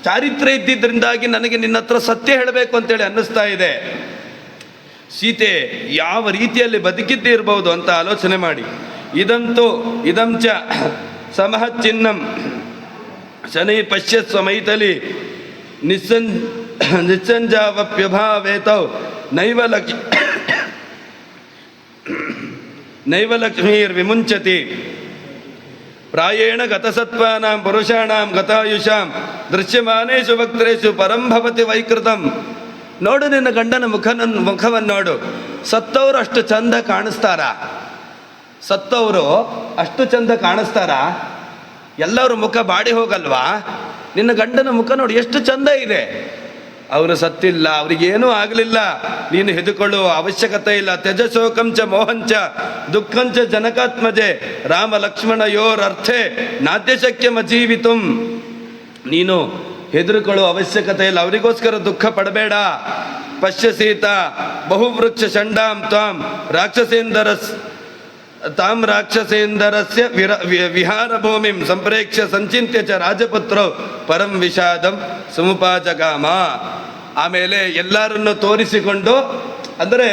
ಚಾರಿತ್ರ್ಯ ಇದ್ದಿದ್ದರಿಂದಾಗಿ ನನಗೆ ನಿನ್ನ ಹತ್ರ ಸತ್ಯ ಹೇಳಬೇಕು ಅಂತೇಳಿ ಅನ್ನಿಸ್ತಾ ಇದೆ. ಸೀತೆ ಯಾವ ರೀತಿಯಲ್ಲಿ ಬದುಕಿದ್ದಿರ್ಬೋದು ಅಂತ ಆಲೋಚನೆ ಮಾಡಿ. ಇದಂಚ ಸಮಹಚ್ಚಿನ್ನಂ ಶನೈ ಪಶ್ಯಸ್ವ ಮೈಥಲಿ ನಿಸ್ಸಂಜಾವಪ್ಯಭಾವೇತೌ ನೈವ ಲಕ್ಷ್ಮೀರ್ವಿಮುಂಚತಿ ಪ್ರಾಯೇಣ ಗತಸತ್ವಾನಾಂ ಪುರುಷಾಣಾಂ ಗತಾಯುಷಾಂ ದೃಶ್ಯಮಾನೇಷು ವಕ್ತ್ರೇಷು ಪರಂ ಭವತಿ ವೈಕೃತಂ. ನೋಡು ನಿನ್ನ ಗಂಡನ ಮುಖವನ್ನು ನೋಡು. ಸತ್ತವರು ಅಷ್ಟು ಚಂದ ಕಾಣಿಸ್ತಾರ? ಸತ್ತವರು ಅಷ್ಟು ಚಂದ ಕಾಣಿಸ್ತಾರ? ಎಲ್ಲರ ಮುಖ ಬಾಡಿ ಹೋಗಲ್ವಾ? ನಿನ್ನ ಗಂಡನ ಮುಖ ನೋಡಿ ಎಷ್ಟು ಚಂದ ಇದೆ. ಅವರು ಸತ್ತಿಲ್ಲ, ಅವ್ರಿಗೇನೂ ಆಗಲಿಲ್ಲ, ನೀನು ಹೆದಕೊಳ್ಳುವ ಅವಶ್ಯಕತೆ ಇಲ್ಲ. ತ್ಯಜಶೋಕಂಚ ಮೋಹಂಚ ದುಃಖಂಚ ಜನಕಾತ್ಮಜೆ ರಾಮ ಲಕ್ಷ್ಮಣಯೋರರ್ಥೆ ನಾದ್ಯಶಕ್ಯಮ ಜೀವಿತುಂ. ನೀನು ಹೆದರುಕೊಳ್ಳುವ ಅವಶ್ಯಕತೆ ಇಲ್ಲ, ಅವರಿಗೋಸ್ಕರ ದುಃಖ ಪಡಬೇಡ. ಪಶ್ಯ ಸೀತಾ ಬಹುವೃಕ್ಷ ಷಂಡಾಂ ತ್ವಾಂ ರಾಕ್ಷಸೇಂದರಸ್ಯ ವಿಹಾರ ಭೂಮಿಂ ಸಂಪ್ರೇಕ್ಷ್ಯ ಸಂಚಿತ್ಯ ಚ ರಾಜಪುತ್ರೌ ಪರಂ ವಿಷಾದಂ ಸಮುಪಾಜಗಾಮ. ಆಮೇಲೆ ಎಲ್ಲರನ್ನು ತೋರಿಸಿಕೊಂಡು, ಅಂದರೆ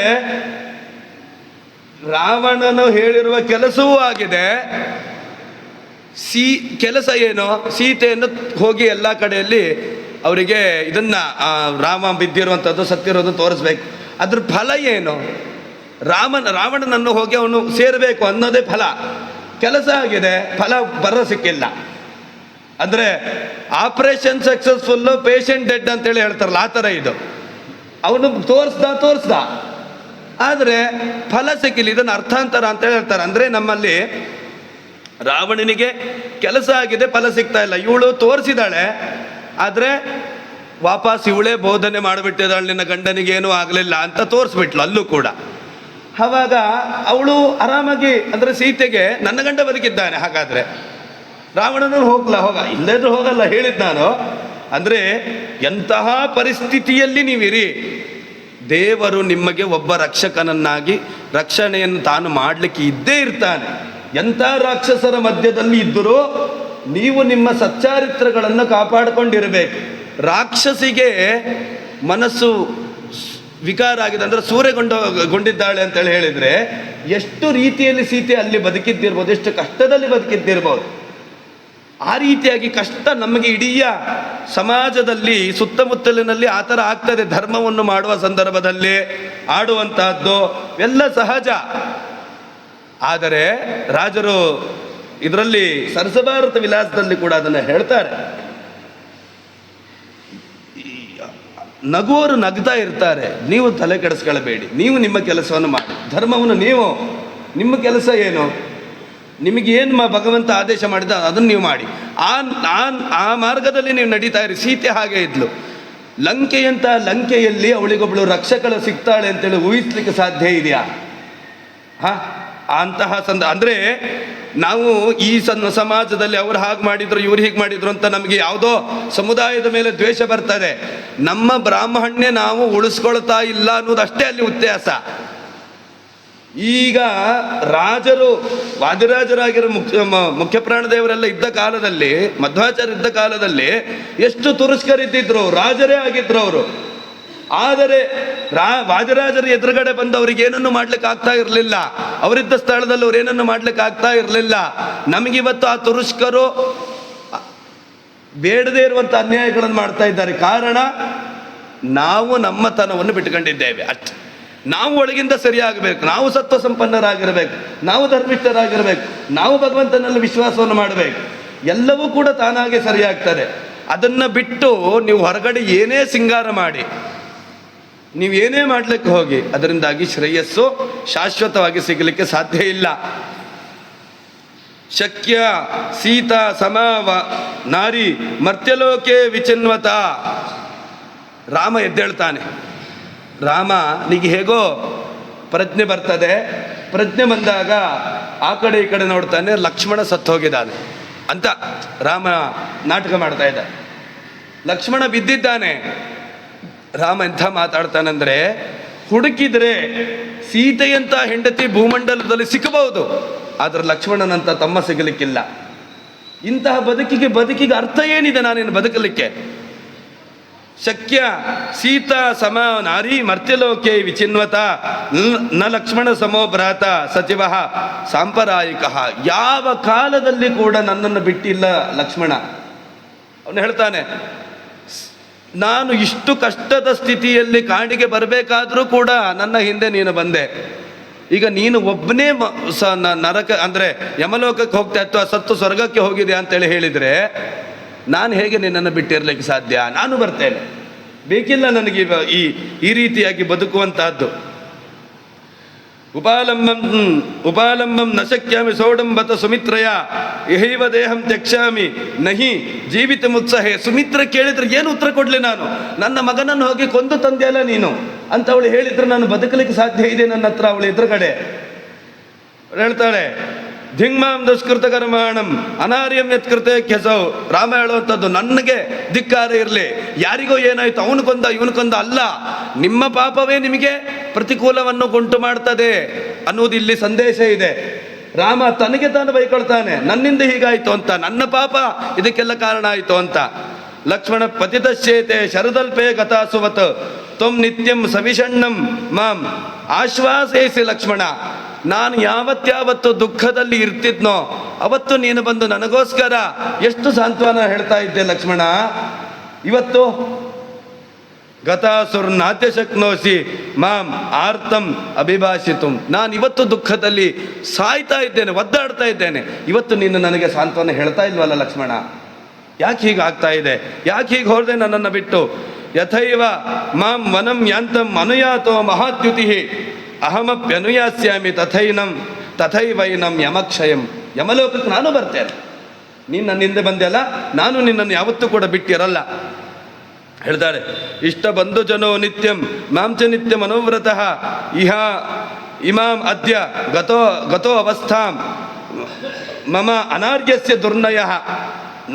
ರಾವಣನು ಹೇಳಿರುವ ಕೆಲಸವೂ ಆಗಿದೆ. ಕೆಲಸ ಏನು? ಸೀತೆಯನ್ನು ಹೋಗಿ ಎಲ್ಲ ಕಡೆಯಲ್ಲಿ ಅವರಿಗೆ ಇದನ್ನ ರಾಮ ಬಿದ್ದಿರುವಂಥದ್ದು ಸತ್ತಿರೋದು ತೋರಿಸ್ಬೇಕು. ಅದ್ರ ಫಲ ಏನು? ರಾವಣನನ್ನು ಹೋಗಿ ಅವನು ಸೇರಬೇಕು ಅನ್ನೋದೇ ಫಲ. ಕೆಲಸ ಆಗಿದೆ, ಫಲ ಸಿಕ್ಕಿಲ್ಲ. ಅಂದರೆ ಆಪರೇಷನ್ ಸಕ್ಸಸ್ಫುಲ್ಲು, ಪೇಷಂಟ್ ಡೆಡ್ ಅಂತೇಳಿ ಹೇಳ್ತಾರಲ್ಲ, ಆ ಥರ ಇದು. ಅವನು ತೋರಿಸ್ದ ಆದರೆ ಫಲ ಸಿಕ್ಕಿಲ್ಲ. ಇದನ್ನು ಅರ್ಥಾಂತರ ಅಂತೇಳಿ ಹೇಳ್ತಾರೆ. ಅಂದರೆ ನಮ್ಮಲ್ಲಿ ರಾವಣನಿಗೆ ಕೆಲಸ ಆಗಿದೆ, ಫಲ ಸಿಗ್ತಾ ಇಲ್ಲ. ಇವಳು ತೋರಿಸಿದಾಳೆ, ಆದರೆ ವಾಪಸ್ ಇವಳೇ ಬೋಧನೆ ಮಾಡಿಬಿಟ್ಟಿದ್ದಾಳೆ, ನಿನ್ನ ಗಂಡನಿಗೆ ಏನೂ ಆಗಲಿಲ್ಲ ಅಂತ ತೋರಿಸ್ಬಿಟ್ಲು ಅಲ್ಲೂ ಕೂಡ. ಆವಾಗ ಅವಳು ಆರಾಮಾಗಿ, ಅಂದರೆ ಸೀತೆಗೆ ನನ್ನ ಗಂಡ ಬದುಕಿದ್ದಾನೆ, ಹಾಗಾದರೆ ರಾವಣನು ಇಲ್ಲದ್ರೂ ಹೋಗಲ್ಲ ಹೇಳಿದ್ದು ನಾನು. ಅಂದರೆ ಎಂತಹ ಪರಿಸ್ಥಿತಿಯಲ್ಲಿ ನೀವಿರಿ, ದೇವರು ನಿಮಗೆ ಒಬ್ಬ ರಕ್ಷಕನನ್ನಾಗಿ ರಕ್ಷಣೆಯನ್ನು ತಾನು ಮಾಡಲಿಕ್ಕೆ ಇದ್ದೇ ಇರ್ತಾನೆ. ಎಂಥ ರಾಕ್ಷಸರ ಮಧ್ಯದಲ್ಲಿ ಇದ್ದರೂ ನೀವು ನಿಮ್ಮ ಸಚ್ಚಾರಿತ್ರಗಳನ್ನು ಕಾಪಾಡಿಕೊಂಡಿರಬೇಕು. ರಾಕ್ಷಸಿಗೆ ಮನಸ್ಸು ವಿಕಾರ ಆಗಿದೆ, ಅಂದರೆ ಸೂರೆಗೊಂಡಿದ್ದಾಳೆ ಅಂತೇಳಿ ಹೇಳಿದರೆ ಎಷ್ಟು ರೀತಿಯಲ್ಲಿ ಸೀತೆ ಅಲ್ಲಿ ಬದುಕಿದ್ದಿರ್ಬೋದು, ಎಷ್ಟು ಕಷ್ಟದಲ್ಲಿ ಬದುಕಿದ್ದಿರ್ಬೋದು. ಆ ರೀತಿಯಾಗಿ ಕಷ್ಟ ನಮಗೆ ಇಡೀ ಸಮಾಜದಲ್ಲಿ ಸುತ್ತಮುತ್ತಲಿನಲ್ಲಿ ಆ ಥರ ಆಗ್ತದೆ. ಧರ್ಮವನ್ನು ಮಾಡುವ ಸಂದರ್ಭದಲ್ಲಿ ಆಡುವಂತಹದ್ದು ಎಲ್ಲ ಸಹಜ. ಆದರೆ ರಾಜರು ಇದರಲ್ಲಿ ಸರಸಭಾರತ ವಿಲಾಸದಲ್ಲಿ ಕೂಡ ಅದನ್ನು ಹೇಳ್ತಾರೆ. ನಗುವರು ನಗ್ತಾ ಇರ್ತಾರೆ, ನೀವು ತಲೆ ಕೆಡಿಸ್ಕೊಳ್ಬೇಡಿ, ನೀವು ನಿಮ್ಮ ಕೆಲಸವನ್ನು ಮಾಡಿ, ಧರ್ಮವನ್ನು ನಿಮ್ಮ ಕೆಲಸ ಏನು, ನಿಮಗೇನು ಭಗವಂತ ಆದೇಶ ಮಾಡಿದ ಅದನ್ನು ನೀವು ಮಾಡಿ. ಆ ಮಾರ್ಗದಲ್ಲಿ ನೀವು ನಡೀತಾ ಇರಿ. ಸೀತೆ ಹಾಗೆ ಇದ್ಲು. ಲಂಕೆಯಲ್ಲಿ ಅವಳಿಗೊಬ್ಬಳು ರಕ್ಷಕಳು ಸಿಗ್ತಾಳೆ ಅಂತೇಳಿ ಊಹಿಸ್ಲಿಕ್ಕೆ ಸಾಧ್ಯ ಇದೆಯಾ? ಅಂತಹ ಅಂದರೆ ನಾವು ಈ ಸಮಾಜದಲ್ಲಿ ಅವ್ರು ಹಾಗೆ ಮಾಡಿದ್ರು, ಇವ್ರು ಹೀಗೆ ಮಾಡಿದ್ರು ಅಂತ ನಮಗೆ ಯಾವುದೋ ಸಮುದಾಯದ ಮೇಲೆ ದ್ವೇಷ ಬರ್ತದೆ. ನಮ್ಮ ಬ್ರಾಹ್ಮಣ್ಯ ನಾವು ಉಳಿಸ್ಕೊಳ್ತಾ ಇಲ್ಲ ಅನ್ನೋದಷ್ಟೇ ಅಲ್ಲಿ ವ್ಯತ್ಯಾಸ. ಈಗ ರಾಜರು, ವಾದಿರಾಜರಾಗಿರೋ ಮುಖ್ಯ ಪ್ರಾಣದೇವರೆಲ್ಲ ಇದ್ದ ಕಾಲದಲ್ಲಿ, ಮಧ್ವಾಚಾರ್ಯ ಇದ್ದ ಕಾಲದಲ್ಲಿ ಎಷ್ಟು ತುರಸ್ಕರಿದ್ದಿದ್ರು, ರಾಜರೇ ಆಗಿದ್ರು ಅವರು. ಆದರೆ ವಾದಿರಾಜರ ಎದುರುಗಡೆ ಬಂದವರಿಗೆ ಏನನ್ನು ಮಾಡ್ಲಿಕ್ಕೆ ಆಗ್ತಾ ಇರಲಿಲ್ಲ. ಅವರಿದ್ದ ಸ್ಥಳದಲ್ಲಿ ಅವ್ರು ಏನನ್ನು ಮಾಡ್ಲಿಕ್ಕೆ ಆಗ್ತಾ ಇರಲಿಲ್ಲ. ನಮಗಿವತ್ತು ಆ ತುರುಷ್ಕರು ಬೇಡದೇ ಇರುವಂಥ ಅನ್ಯಾಯಗಳನ್ನು ಮಾಡ್ತಾ ಇದ್ದಾರೆ. ಕಾರಣ ನಾವು ನಮ್ಮತನವನ್ನು ಬಿಟ್ಕೊಂಡಿದ್ದೇವೆ ಅಷ್ಟೆ. ನಾವು ಒಳಗಿಂದ ಸರಿಯಾಗಬೇಕು, ನಾವು ಸತ್ವ ಸಂಪನ್ನರಾಗಿರಬೇಕು, ನಾವು ಧರ್ಮಿಷ್ಠರಾಗಿರಬೇಕು, ನಾವು ಭಗವಂತನಲ್ಲಿ ವಿಶ್ವಾಸವನ್ನು ಮಾಡಬೇಕು. ಎಲ್ಲವೂ ಕೂಡ ತಾನಾಗೆ ಸರಿಯಾಗ್ತದೆ. ಅದನ್ನು ಬಿಟ್ಟು ನೀವು ಹೊರಗಡೆ ಏನೇ ಸಿಂಗಾರ ಮಾಡಿ, ನೀವು ಏನೇ ಮಾಡಲಿಕ್ಕೆ ಹೋಗಿ, ಅದರಿಂದಾಗಿ ಶ್ರೇಯಸ್ಸು ಶಾಶ್ವತವಾಗಿ ಸಿಗಲಿಕ್ಕೆ ಸಾಧ್ಯ ಇಲ್ಲ. ಶಕ್ಯ ಸೀತಾ ಸಮಾವ ನಾರಿ ಮರ್ತ್ಯಲೋಕೆ ವಿಚಿನ್ವತ. ರಾಮ ಎದ್ದೇಳ್ತಾನೆ. ರಾಮನಿಗೆ ಹೇಗೋ ಪ್ರಜ್ಞೆ ಬರ್ತದೆ. ಪ್ರಜ್ಞೆ ಬಂದಾಗ ಆ ಕಡೆ ಈ ಕಡೆ ನೋಡ್ತಾನೆ, ಲಕ್ಷ್ಮಣ ಸತ್ತು ಹೋಗಿದ್ದಾನೆ ಅಂತ ರಾಮ ನಾಟಕ ಮಾಡ್ತಾ ಇದ್ದ. ಲಕ್ಷ್ಮಣ ಬಿದ್ದಿದ್ದಾನೆ. ರಾಮ ಎಂಥ ಮಾತಾಡ್ತಾನಂದ್ರೆ, ಹುಡುಕಿದ್ರೆ ಸೀತೆಯಂಥ ಹೆಂಡತಿ ಭೂಮಂಡಲದಲ್ಲಿ ಸಿಕ್ಕಬಹುದು, ಆದರೆ ಲಕ್ಷ್ಮಣನಂತ ತಮ್ಮ ಸಿಗಲಿಕ್ಕಿಲ್ಲ. ಇಂತಹ ಬದುಕಿಗೆ ಅರ್ಥ ಏನಿದೆ ನಾನಿನ್ನು ಬದುಕಲಿಕ್ಕೆ? ಶಕ್ಯ ಸೀತಾ ಸಮ ನಾರಿ ಮರ್ತ್ಯಲೋಕೆ ವಿಚಿನ್ವತ ನ ಲಕ್ಷ್ಮಣ ಸಮೋ ಭ್ರಾತ ಸಚಿವ ಸಾಂಪ್ರದಾಯಿಕ. ಯಾವ ಕಾಲದಲ್ಲಿ ಕೂಡ ನನ್ನನ್ನು ಬಿಟ್ಟಿಲ್ಲ ಲಕ್ಷ್ಮಣ. ಅವನು ಹೇಳ್ತಾನೆ, ನಾನು ಇಷ್ಟು ಕಷ್ಟದ ಸ್ಥಿತಿಯಲ್ಲಿ ಕಾಡಿಗೆ ಬರಬೇಕಾದ್ರೂ ಕೂಡ ನನ್ನ ಹಿಂದೆ ನೀನು ಬಂದೆ. ಈಗ ನೀನು ಒಬ್ಬನೇ ನರಕ ಅಂದರೆ ಯಮಲೋಕಕ್ಕೆ ಹೋಗ್ತಾ ಇತ್ತು, ಸತ್ತು ಸ್ವರ್ಗಕ್ಕೆ ಹೋಗಿದೆ ಅಂತೇಳಿ ಹೇಳಿದರೆ ನಾನು ಹೇಗೆ ನಿನ್ನನ್ನು ಬಿಟ್ಟಿರಲಿಕ್ಕೆ ಸಾಧ್ಯ? ನಾನು ಬರ್ತೇನೆ, ಬೇಕಿಲ್ಲ ನನಗೆ ಈ ರೀತಿಯಾಗಿ ಬದುಕುವಂತಹದ್ದು. ಉಪಾಲಂಬಂ ನ ಶಕ್ಯಾಮಿ ಸೋಡಂಬತ ಸುಮಿತ್ರಯ ಯಹೈವ ದೇಹಂ ತ್ಯಕ್ಷಾಮಿ ನಹಿ ಜೀವಿತ ಮುತ್ಸಹೆ. ಸುಮಿತ್ರ ಕೇಳಿದ್ರೆ ಏನು ಉತ್ತರ ಕೊಡ್ಲಿ ನಾನು? ನನ್ನ ಮಗನನ್ನು ಹೋಗಿ ಕೊಂದು ತಂದೆಯಲ್ಲ ನೀನು ಅಂತ ಅವಳು ಹೇಳಿದ್ರೆ ನಾನು ಬದುಕಲಿಕ್ಕೆ ಸಾಧ್ಯ ಇದೆ ನನ್ನ ಹತ್ರ. ಅವಳು ಎದುರುಗಡೆ ಹೇಳ್ತಾಳೆ, ಧಿಂಗ್ಮಾಂ ದುಷ್ಕೃತ ಕರ್ಮಾಣಂ ಅನಾರ್ಯಂ ಯತ್ಕೃತೆ ಕೆಸೌ. ರಾಮ ಹೇಳುವಂಥದ್ದು, ನನಗೆ ಧಿಕ್ಕಾರ ಇರಲಿ, ಯಾರಿಗೋ ಏನಾಯ್ತು, ಅವನು ಕೊಂದ ಇವನು ಕೊಂದ ಅಲ್ಲ, ನಿಮ್ಮ ಪಾಪವೇ ನಿಮಗೆ ಪ್ರತಿಕೂಲವನ್ನು ಉಂಟು ಮಾಡ್ತದೆ ಅನ್ನೋದು ಇಲ್ಲಿ ಸಂದೇಶ ಇದೆ. ರಾಮ ತನಗೆ ತಾನು ಬೈಕೊಳ್ತಾನೆ, ನನ್ನಿಂದ ಹೀಗಾಯ್ತು ಅಂತ, ನನ್ನ ಪಾಪ ಇದಕ್ಕೆಲ್ಲ ಕಾರಣ ಆಯಿತು ಅಂತ. ಲಕ್ಷ್ಮಣ ಪತಿತಶ್ಚೇತೆ ಶರದಲ್ಪೇ ಗತಾಸುವತ್ ತ್ವಂ ನಿತ್ಯಂ ಸವಿಷಣ್ಣಂ ಮಾಂ ಆಶ್ವಾಸಯಿಸಿ. ಲಕ್ಷ್ಮಣ, ನಾನು ಯಾವತ್ಯಾವತ್ತು ದುಃಖದಲ್ಲಿ ಇರ್ತಿದ್ನೋ ಅವತ್ತು ನೀನು ಬಂದು ನನಗೋಸ್ಕರ ಎಷ್ಟು ಸಾಂತ್ವನ ಹೇಳ್ತಾ ಇದ್ದೆ ಲಕ್ಷ್ಮಣ. ಇವತ್ತು ಗತಾಸುರ್ನಾದ್ಯ ಶಕ್ನೋಸಿ ಮಾಂ ಆರ್ತಂ ಅಭಿಭಾಷಿತುಂ. ನಾನು ಇವತ್ತು ದುಃಖದಲ್ಲಿ ಸಾಯ್ತಾ ಇದ್ದೇನೆ, ಒದ್ದಾಡ್ತಾ ಇದ್ದೇನೆ, ಇವತ್ತು ನೀನು ನನಗೆ ಸಾಂತ್ವನ ಹೇಳ್ತಾ ಇಲ್ವಲ್ಲ ಲಕ್ಷ್ಮಣ? ಯಾಕೆ ಹೀಗಾಗ್ತಾ ಇದೆ? ಯಾಕೆ ಹೀಗೆ ಹೊರದೆ ನನ್ನನ್ನು ಬಿಟ್ಟು? ಯಥೈವ ಮಾಂ ವನಂ ಯಾಂತಂ ಅನುಯಾತೋ ಮಹಾದ್ಯುತಿ ಅಹಮಪ್ಯನುಯಾಸ್ಯಾಮಿ ತಥೈವೈನಂ ಯಮಕ್ಷಯಂ. ಯಮಲೋಕಕ್ಕೆ ನಾನು ಬರ್ತೇನೆ, ನೀನು ನನ್ನಿಂದ ಬಂದೆಯಲ್ಲ, ನಾನು ನಿನ್ನನ್ನು ಯಾವತ್ತೂ ಕೂಡ ಬಿಟ್ಟಿರಲ್ಲ. ಹೇಳ್ತಾರೆ, ಇಷ್ಟ ಬಂಧು ಜನೋ ನಿತ್ಯಂ ಮಾಂಚ ನಿತ್ಯ ಮನೋವ್ರತಃ ಇಮಾಂ ಅದ್ಯ ಗತೋ ಅವಸ್ಥಾಂ ಮಮ ಅನಾರ್ಯಸ್ಯ ದುರ್ನಯ.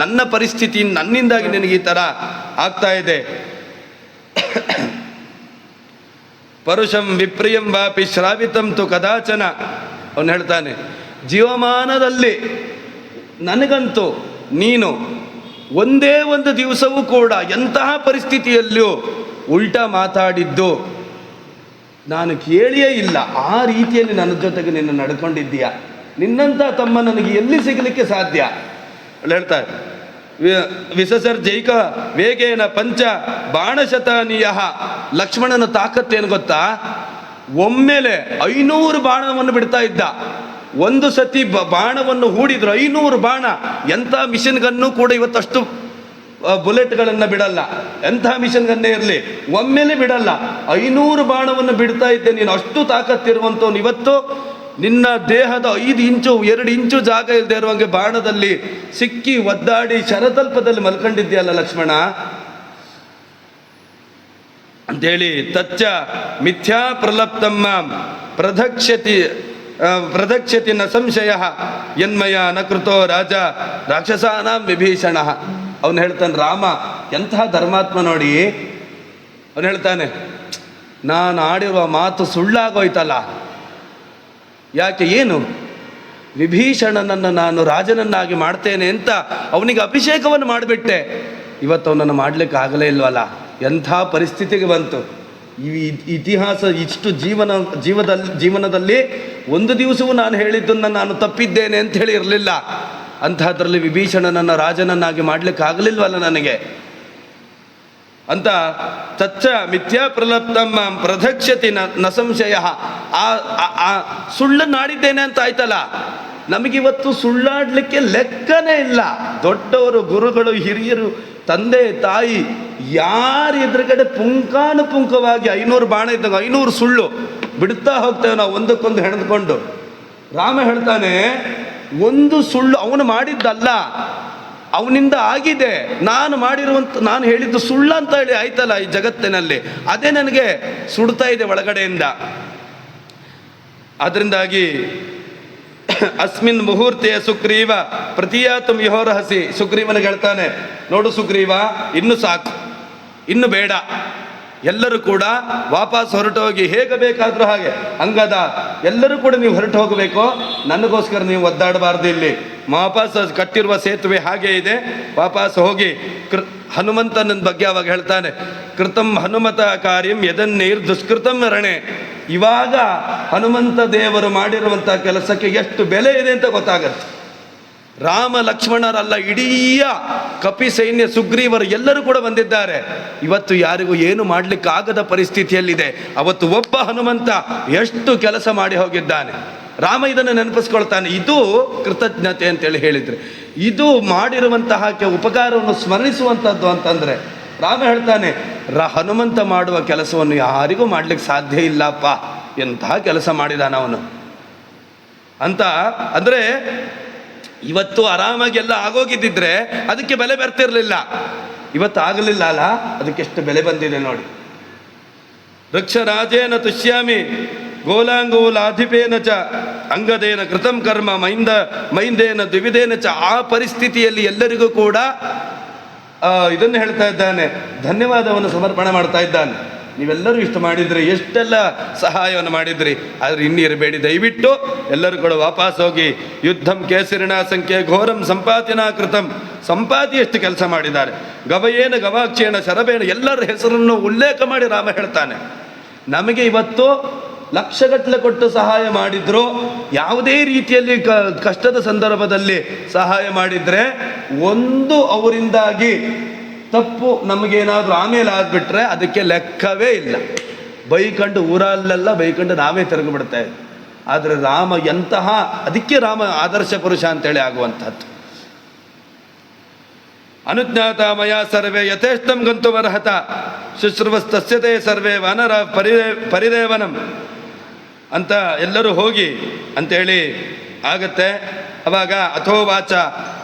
ನನ್ನ ಪರಿಸ್ಥಿತಿ ನನ್ನಿಂದಾಗಿ ನಿನಗೆ ಈ ಥರ ಆಗ್ತಾ ಇದೆ. ಪರುಷಂ ವಿಪ್ರಿಯಂ ವಾಪಿ ಶ್ರಾವಿತಂ ತು ಕದಾಚನ. ಅವನು ಹೇಳ್ತಾನೆ, ಜೀವಮಾನದಲ್ಲಿ ನನಗಂತೂ ನೀನು ಒಂದೇ ಒಂದು ದಿವಸವೂ ಕೂಡ ಎಂತಹ ಪರಿಸ್ಥಿತಿಯಲ್ಲಿಯೂ ಉಲ್ಟಾ ಮಾತಾಡಿದ್ದು ನಾನು ಕೇಳಿಯೇ ಇಲ್ಲ. ಆ ರೀತಿಯಲ್ಲಿ ನನ್ನ ಜೊತೆಗೆ ನೀನು ನಡ್ಕೊಂಡಿದ್ದೀಯ. ನಿನ್ನಂಥ ತಮ್ಮ ನನಗೆ ಎಲ್ಲಿ ಸಿಗಲಿಕ್ಕೆ ಸಾಧ್ಯ? ಹೇಳ್ತಾರೆ, ವಿಸಸರ್ಜೈಕ ವೇಗೇನ ಪಂಚ ಬಾಣಶತಾನೀಯ. ಲಕ್ಷ್ಮಣನ ತಾಕತ್ತೇನು ಗೊತ್ತಾ? ಒಮ್ಮೆಲೆ 500 ಬಾಣವನ್ನು ಬಿಡ್ತಾ ಇದ್ದ. ಒಂದು ಸತಿ ಬಾಣವನ್ನು ಹೂಡಿದ್ರು 500 ಬಾಣ. ಎಂಥ ಮಿಷನ್ ಗನ್ನು ಕೂಡ ಇವತ್ತಷ್ಟು ಬುಲೆಟ್ಗಳನ್ನು ಬಿಡಲ್ಲ, ಎಂಥ ಮಿಷನ್ ಗನ್ನೇ ಇರಲಿ ಒಮ್ಮೆಲೆ ಬಿಡಲ್ಲ. 500 ಬಾಣವನ್ನು ಬಿಡ್ತಾ ಇದ್ದೆ ನೀನು. ಅಷ್ಟು ತಾಕತ್ತಿರುವಂಥವ್ನು ಇವತ್ತು ನಿನ್ನ ದೇಹದ 5 ಇಂಚು 2 ಇಂಚು ಜಾಗ ಇಲ್ಲದೆ ಇರುವಂಗೆ ಬಾಣದಲ್ಲಿ ಸಿಕ್ಕಿ ಒದ್ದಾಡಿ ಶರತಲ್ಪದಲ್ಲಿ ಮಲ್ಕೊಂಡಿದ್ಯಲ್ಲ ಲಕ್ಷ್ಮಣ ಅಂತೇಳಿ. ತಚ್ಚ ಮಿಥ್ಯಾ ಪ್ರಲಪ್ತಮ್ಮ ಪ್ರದಕ್ಷತಿ ನ ಸಂಶಯ ಯನ್ಮಯ ನ ಕೃತೋ ರಾಜ ರಾಕ್ಷಸಾನಾಂ ವಿಭೀಷಣ. ಅವನು ಹೇಳ್ತಾನೆ, ರಾಮ ಎಂತಹ ಧರ್ಮಾತ್ಮ ನೋಡಿ. ಅವನು ಹೇಳ್ತಾನೆ, ನಾನು ಆಡಿರುವ ಮಾತು ಸುಳ್ಳಾಗೋಯ್ತಲ್ಲ. ಯಾಕೆ? ಏನು? ವಿಭೀಷಣನನ್ನು ನಾನು ರಾಜನನ್ನಾಗಿ ಮಾಡ್ತೇನೆ ಅಂತ ಅವನಿಗೆ ಅಭಿಷೇಕವನ್ನು ಮಾಡಿಬಿಟ್ಟೆ. ಇವತ್ತು ಅವನನ್ನು ಮಾಡಲಿಕ್ಕೆ ಆಗಲೇ ಇಲ್ವಲ್ಲ. ಎಂಥ ಪರಿಸ್ಥಿತಿಗೆ ಬಂತು. ಈ ಇತಿಹಾಸ ಇಷ್ಟು ಜೀವನದಲ್ಲಿ ಒಂದು ದಿವಸವೂ ನಾನು ಹೇಳಿದ್ದನ್ನು ನಾನು ತಪ್ಪಿದ್ದೇನೆ ಅಂತ ಹೇಳಿ ಇರಲಿಲ್ಲ. ಅಂಥದ್ರಲ್ಲಿ ವಿಭೀಷಣನನ್ನು ರಾಜನನ್ನಾಗಿ ಮಾಡಲಿಕ್ಕೆ ಆಗಲಿಲ್ವಲ್ಲ ನನಗೆ ಅಂತ. ತಚ್ಚ ಮಿಥ್ಯಾ ಪ್ರಲಪ್ತಮ್ಮ ಪ್ರದಕ್ಷತಿ ನ ಸಂಶಯ. ಆ ಸುಳ್ಳನ್ನು ಆಡಿದ್ದೇನೆ ಅಂತ ಆಯ್ತಲ್ಲ, ನಮಗಿವತ್ತು ಸುಳ್ಳಾಡಲಿಕ್ಕೆ ಲೆಕ್ಕನೇ ಇಲ್ಲ. ದೊಡ್ಡವರು, ಗುರುಗಳು, ಹಿರಿಯರು, ತಂದೆ ತಾಯಿ ಯಾರ ಎದುರುಗಡೆ ಪುಂಖಾನುಪುಂಖವಾಗಿ 500 ಬಾಣ ಇದ್ದಾಗ 500 ಸುಳ್ಳು ಬಿಡ್ತಾ ಹೋಗ್ತೇವೆ ನಾವು ಒಂದಕ್ಕೊಂದು ಹೆಣೆದುಕೊಂಡು. ರಾಮ ಹೇಳ್ತಾನೆ, ಒಂದು ಸುಳ್ಳು ಅವನು ಮಾಡಿದ್ದಲ್ಲ, ಅವನಿಂದ ಆಗಿದೆ. ನಾನು ಹೇಳಿದ್ದು ಸುಳ್ಳು ಅಂತ ಹೇಳಿ ಆಯ್ತಲ್ಲ ಈ ಜಗತ್ತಿನಲ್ಲಿ, ಅದೇ ನನಗೆ ಸುಡ್ತಾ ಇದೆ ಒಳಗಡೆಯಿಂದ. ಅದರಿಂದಾಗಿ ಅಸ್ಮಿನ್ ಮುಹೂರ್ತೆ ಸುಗ್ರೀವ ಪ್ರತಿಯಾತು ವಿಹೋರಹಸಿ. ಸುಗ್ರೀವನಿಗೆ ಹೇಳ್ತಾನೆ, ನೋಡು ಸುಗ್ರೀವ, ಇನ್ನು ಸಾಕು, ಇನ್ನು ಬೇಡ, ಎಲ್ಲರೂ ಕೂಡ ವಾಪಸ್ ಹೊರಟು ಹೋಗಿ, ಹೇಗೆ ಬೇಕಾದರೂ ಹಾಗೆ. ಅಂಗದ ಎಲ್ಲರೂ ಕೂಡ ನೀವು ಹೊರಟು ಹೋಗಬೇಕು, ನನಗೋಸ್ಕರ ನೀವು ಒದ್ದಾಡಬಾರ್ದು. ಇಲ್ಲಿ ವಾಪಸ್ ಕಟ್ಟಿರುವ ಸೇತುವೆ ಹಾಗೆ ಇದೆ, ವಾಪಸ್ ಹೋಗಿ. ಹನುಮಂತನ ಬಗ್ಗೆ ಅವಾಗ ಹೇಳ್ತಾನೆ, ಕೃತಂ ಹನುಮತ ಕಾರ್ಯಂ ಯದನ್ನೈರ್ ದುಷ್ಕೃತಂ ರಣೆ. ಇವಾಗ ಹನುಮಂತ ದೇವರು ಮಾಡಿರುವಂಥ ಕೆಲಸಕ್ಕೆ ಎಷ್ಟು ಬೆಲೆ ಇದೆ ಅಂತ ಗೊತ್ತಾಗತ್ತೆ. ರಾಮ ಲಕ್ಷ್ಮಣರಲ್ಲ, ಇಡೀ ಕಪಿ ಸೈನ್ಯ, ಸುಗ್ರೀವರು ಎಲ್ಲರೂ ಕೂಡ ಬಂದಿದ್ದಾರೆ. ಇವತ್ತು ಯಾರಿಗೂ ಏನು ಮಾಡಲಿಕ್ಕೆ ಆಗದ ಪರಿಸ್ಥಿತಿಯಲ್ಲಿದೆ. ಅವತ್ತು ಒಬ್ಬ ಹನುಮಂತ ಎಷ್ಟು ಕೆಲಸ ಮಾಡಿ ಹೋಗಿದ್ದಾನೆ. ರಾಮ ಇದನ್ನು ನೆನಪಿಸ್ಕೊಳ್ತಾನೆ. ಇದು ಕೃತಜ್ಞತೆ ಅಂತೇಳಿ ಹೇಳಿದರೆ, ಇದು ಮಾಡಿರುವಂತಹ ಉಪಕಾರವನ್ನು ಸ್ಮರಿಸುವಂಥದ್ದು ಅಂತಂದರೆ ರಾಮ ಹೇಳ್ತಾನೆ, ಹನುಮಂತ ಮಾಡುವ ಕೆಲಸವನ್ನು ಯಾರಿಗೂ ಮಾಡಲಿಕ್ಕೆ ಸಾಧ್ಯ ಇಲ್ಲಪ್ಪ, ಎಂತಹ ಕೆಲಸ ಮಾಡಿದಾನ ಅವನು ಅಂತ. ಅಂದರೆ ಇವತ್ತು ಆರಾಮಾಗಿ ಎಲ್ಲ ಆಗೋಗಿದ್ದಿದ್ರೆ ಅದಕ್ಕೆ ಬೆಲೆ ಬರ್ತಿರಲಿಲ್ಲ. ಇವತ್ತು ಆಗಲಿಲ್ಲ ಅಲ್ಲ, ಅದಕ್ಕೆಷ್ಟು ಬೆಲೆ ಬಂದಿದೆ ನೋಡಿ. ವೃಕ್ಷರಾಜೇನ ತುಷ್ಯಾಮಿ ಗೋಲಾಂಗೂಲಾಧಿಪೇನ ಚ ಅಂಗದೇನ ಕೃತಂ ಕರ್ಮ ಮೈಂದೇನ ದ್ವಿವಿಧೇನ ಚ. ಆ ಪರಿಸ್ಥಿತಿಯಲ್ಲಿ ಎಲ್ಲರಿಗೂ ಕೂಡ ಇದನ್ನು ಹೇಳ್ತಾ ಇದ್ದಾನೆ, ಧನ್ಯವಾದವನ್ನು ಸಮರ್ಪಣೆ ಮಾಡ್ತಾ ಇದ್ದಾನೆ. ನೀವೆಲ್ಲರೂ ಇಷ್ಟು ಮಾಡಿದ್ರಿ, ಎಷ್ಟೆಲ್ಲ ಸಹಾಯವನ್ನು ಮಾಡಿದ್ರಿ, ಆದರೆ ಇನ್ನಿರಬೇಡಿ, ದಯವಿಟ್ಟು ಎಲ್ಲರೂ ಕೂಡ ವಾಪಸ್ ಹೋಗಿ. ಯುದ್ಧಂ ಕೇಸರಿಣ ಸಂಖ್ಯೆ ಘೋರಂ ಸಂಪಾತಿನ ಕೃತಂ. ಸಂಪಾತಿ ಎಷ್ಟು ಕೆಲಸ ಮಾಡಿದ್ದಾರೆ. ಗವಯೇನ ಗವಾಕ್ಷೇಣ ಶರಬೇಣ, ಎಲ್ಲರ ಹೆಸರನ್ನು ಉಲ್ಲೇಖ ಮಾಡಿ ರಾಮ ಹೇಳ್ತಾನೆ. ನಮಗೆ ಇವತ್ತು ಲಕ್ಷಗಟ್ಟಲೆ ಕೊಟ್ಟು ಸಹಾಯ ಮಾಡಿದ್ರು, ಯಾವುದೇ ರೀತಿಯಲ್ಲಿ ಕಷ್ಟದ ಸಂದರ್ಭದಲ್ಲಿ ಸಹಾಯ ಮಾಡಿದರೆ, ಒಂದು ಅವರಿಂದಾಗಿ ತಪ್ಪು ನಮಗೇನಾದರೂ ಆಮೇಲೆ ಆಗಿಬಿಟ್ರೆ ಅದಕ್ಕೆ ಲೆಕ್ಕವೇ ಇಲ್ಲ. ಬೈಕಂಡು ಊರಲ್ಲೆಲ್ಲ ಬೈಕಂಡು ನಾವೇ ತಿರುಗಿಬಿಡ್ತಾ ಇದ್ವಿ. ಆದರೆ ರಾಮ ಎಂತಹ, ಅದಕ್ಕೆ ರಾಮ ಆದರ್ಶ ಪುರುಷ ಅಂತೇಳಿ ಆಗುವಂಥದ್ದು. ಅನುಜ್ಞಾತ ಮಯ ಸರ್ವೇ ಯಥೇಷ್ಟಂ ಗಂತುಮರ್ಹತ ಶುಶ್ರವಸ್ತಸ್ಯತೆ ಸರ್ವೇ ವಾನರ ಪರಿದೇವನಂ ಅಂತ ಎಲ್ಲರೂ ಹೋಗಿ ಅಂತೇಳಿ ಆಗತ್ತೆ. ಅವಾಗ ಅಥೋವಾಚ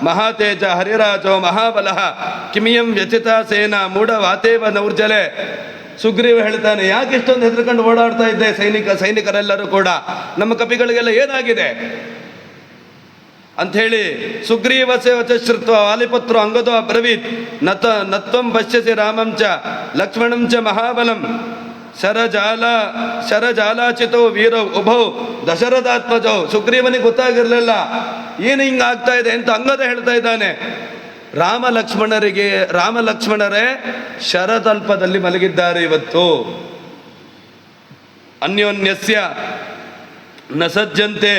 ಮಹಾತೇಜ ಹರಿರಾಜೋ ಮಹಾಬಲಃ ಕಿಮಿಯಂ ವ್ಯಥಿತ ಸೇನಾ ಮೂಢವಾತೇವ ನೌರ್ಜಲೆ. ಸುಗ್ರೀವ ಹೇಳ್ತಾನೆ, ಯಾಕೆ ಇಷ್ಟೊಂದು ಹೆದರ್ಕೊಂಡು ಓಡಾಡ್ತಾ ಇದ್ದೆ? ಸೈನಿಕರೆಲ್ಲರೂ ಕೂಡ, ನಮ್ಮ ಕಪಿಗಳಿಗೆಲ್ಲ ಏನಾಗಿದೆ ಅಂಥೇಳಿ. ಸುಗ್ರೀವಸ್ಯ ವಚಶ್ರುತ್ವ ವಾಲಿಪುತ್ರೋ ಅಂಗದೋ ಅಬ್ರವೀತ್ ನತ್ವಂ ಪಶ್ಯಸಿ ರಾಮಂಚ ಲಕ್ಷ್ಮಣಂಚ ಮಹಾಬಲಂ ಶರಜಾಲಾಚಿತೋ ವೀರೌ ಉಭೌ ದಶರಥಾತ್ಮಜೌ. ಸುಗ್ರೀವನಿಗೆ ಗೊತ್ತಾಗಿರಲಿಲ್ಲ ಏನು ಹಿಂಗಾಗ್ತಾ ಇದೆ ಅಂತ ಅಂಗದ ಹೇಳ್ತಾ ಇದ್ದಾನೆ. ರಾಮ ಲಕ್ಷ್ಮಣರೇ ಶರತಲ್ಪದಲ್ಲಿ ಮಲಗಿದ್ದಾರೆ ಇವತ್ತು. ಅನ್ಯೋನ್ಯಸ್ಯ ನ ಸಜ್ಜಂತೆ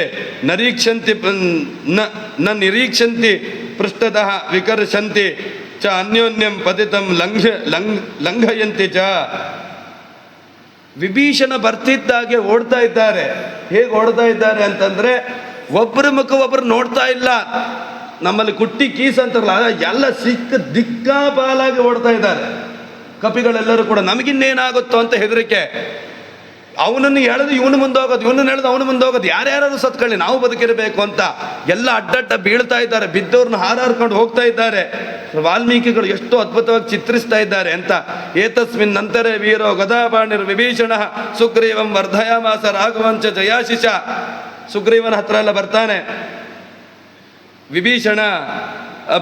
ನ ನಿರೀಕ್ಷಂತಿ ಪೃಷ್ಠತಃ ವಿಕರ್ಷಂತಿ ಚ ಅನ್ಯೋನ್ಯಂ ಪತಿತಂ ಲಂಘಯಂತಿ ಚ. ವಿಭೀಷಣ ಬರ್ತಿದ್ದಾಗೆ ಓಡ್ತಾ ಇದ್ದಾರೆ. ಹೇಗೆ ಓಡ್ತಾ ಇದ್ದಾರೆ ಅಂತಂದರೆ, ಒಬ್ಬರ ಮುಖ ಒಬ್ಬರು ನೋಡ್ತಾ ಇಲ್ಲ. ನಮ್ಮಲ್ಲಿ ಕುಟ್ಟಿ ಕೀಸ್ ಅಂತಾರಲ್ಲ, ಎಲ್ಲ ದಿಕ್ಕಾಪಾಲಾಗಿ ಓಡ್ತಾ ಇದ್ದಾರೆ ಕಪಿಗಳೆಲ್ಲರೂ ಕೂಡ. ನಮಗಿನ್ನೇನಾಗುತ್ತೋ ಅಂತ ಹೆದರಿಕೆ. ಅವನನ್ನು ಎಳೆದು ಇವನು ಮುಂದೆ ಹೋಗೋದು, ಇವನನ್ನು ಎಳೆದು ಅವನು ಮುಂದೆ ಹೋಗೋದು, ಯಾರ್ಯಾರು ಸತ್ಕೊಳ್ಳಿ, ನಾವು ಬದುಕಿರಬೇಕು ಅಂತ ಎಲ್ಲ ಅಡ್ಡಡ್ಡ ಬೀಳ್ತಾ ಇದ್ದಾರೆ. ಬಿದ್ದವ್ರನ್ನ ಹಾರಾಡ್ಕೊಂಡು ಹೋಗ್ತಾ ಇದ್ದಾರೆ. ವಾಲ್ಮೀಕಿಗಳು ಎಷ್ಟು ಅದ್ಭುತವಾಗಿ ಚಿತ್ರಿಸ್ತಾ ಇದ್ದಾರೆ ಅಂತ. ಏತಸ್ಮಿನ್ ನಂತರೇ ವೀರೋ ಗದಾಪಾಣಿರ್ ವಿಭೀಷಣ ಸುಗ್ರೀವಂ ವರ್ಧಯಾಮಾಸ ರಾಘವಂಚ ಜಯಾಶಿಷ. ಸುಗ್ರೀವನ ಹತ್ರ ಎಲ್ಲ ಬರ್ತಾನೆ, ವಿಭೀಷಣ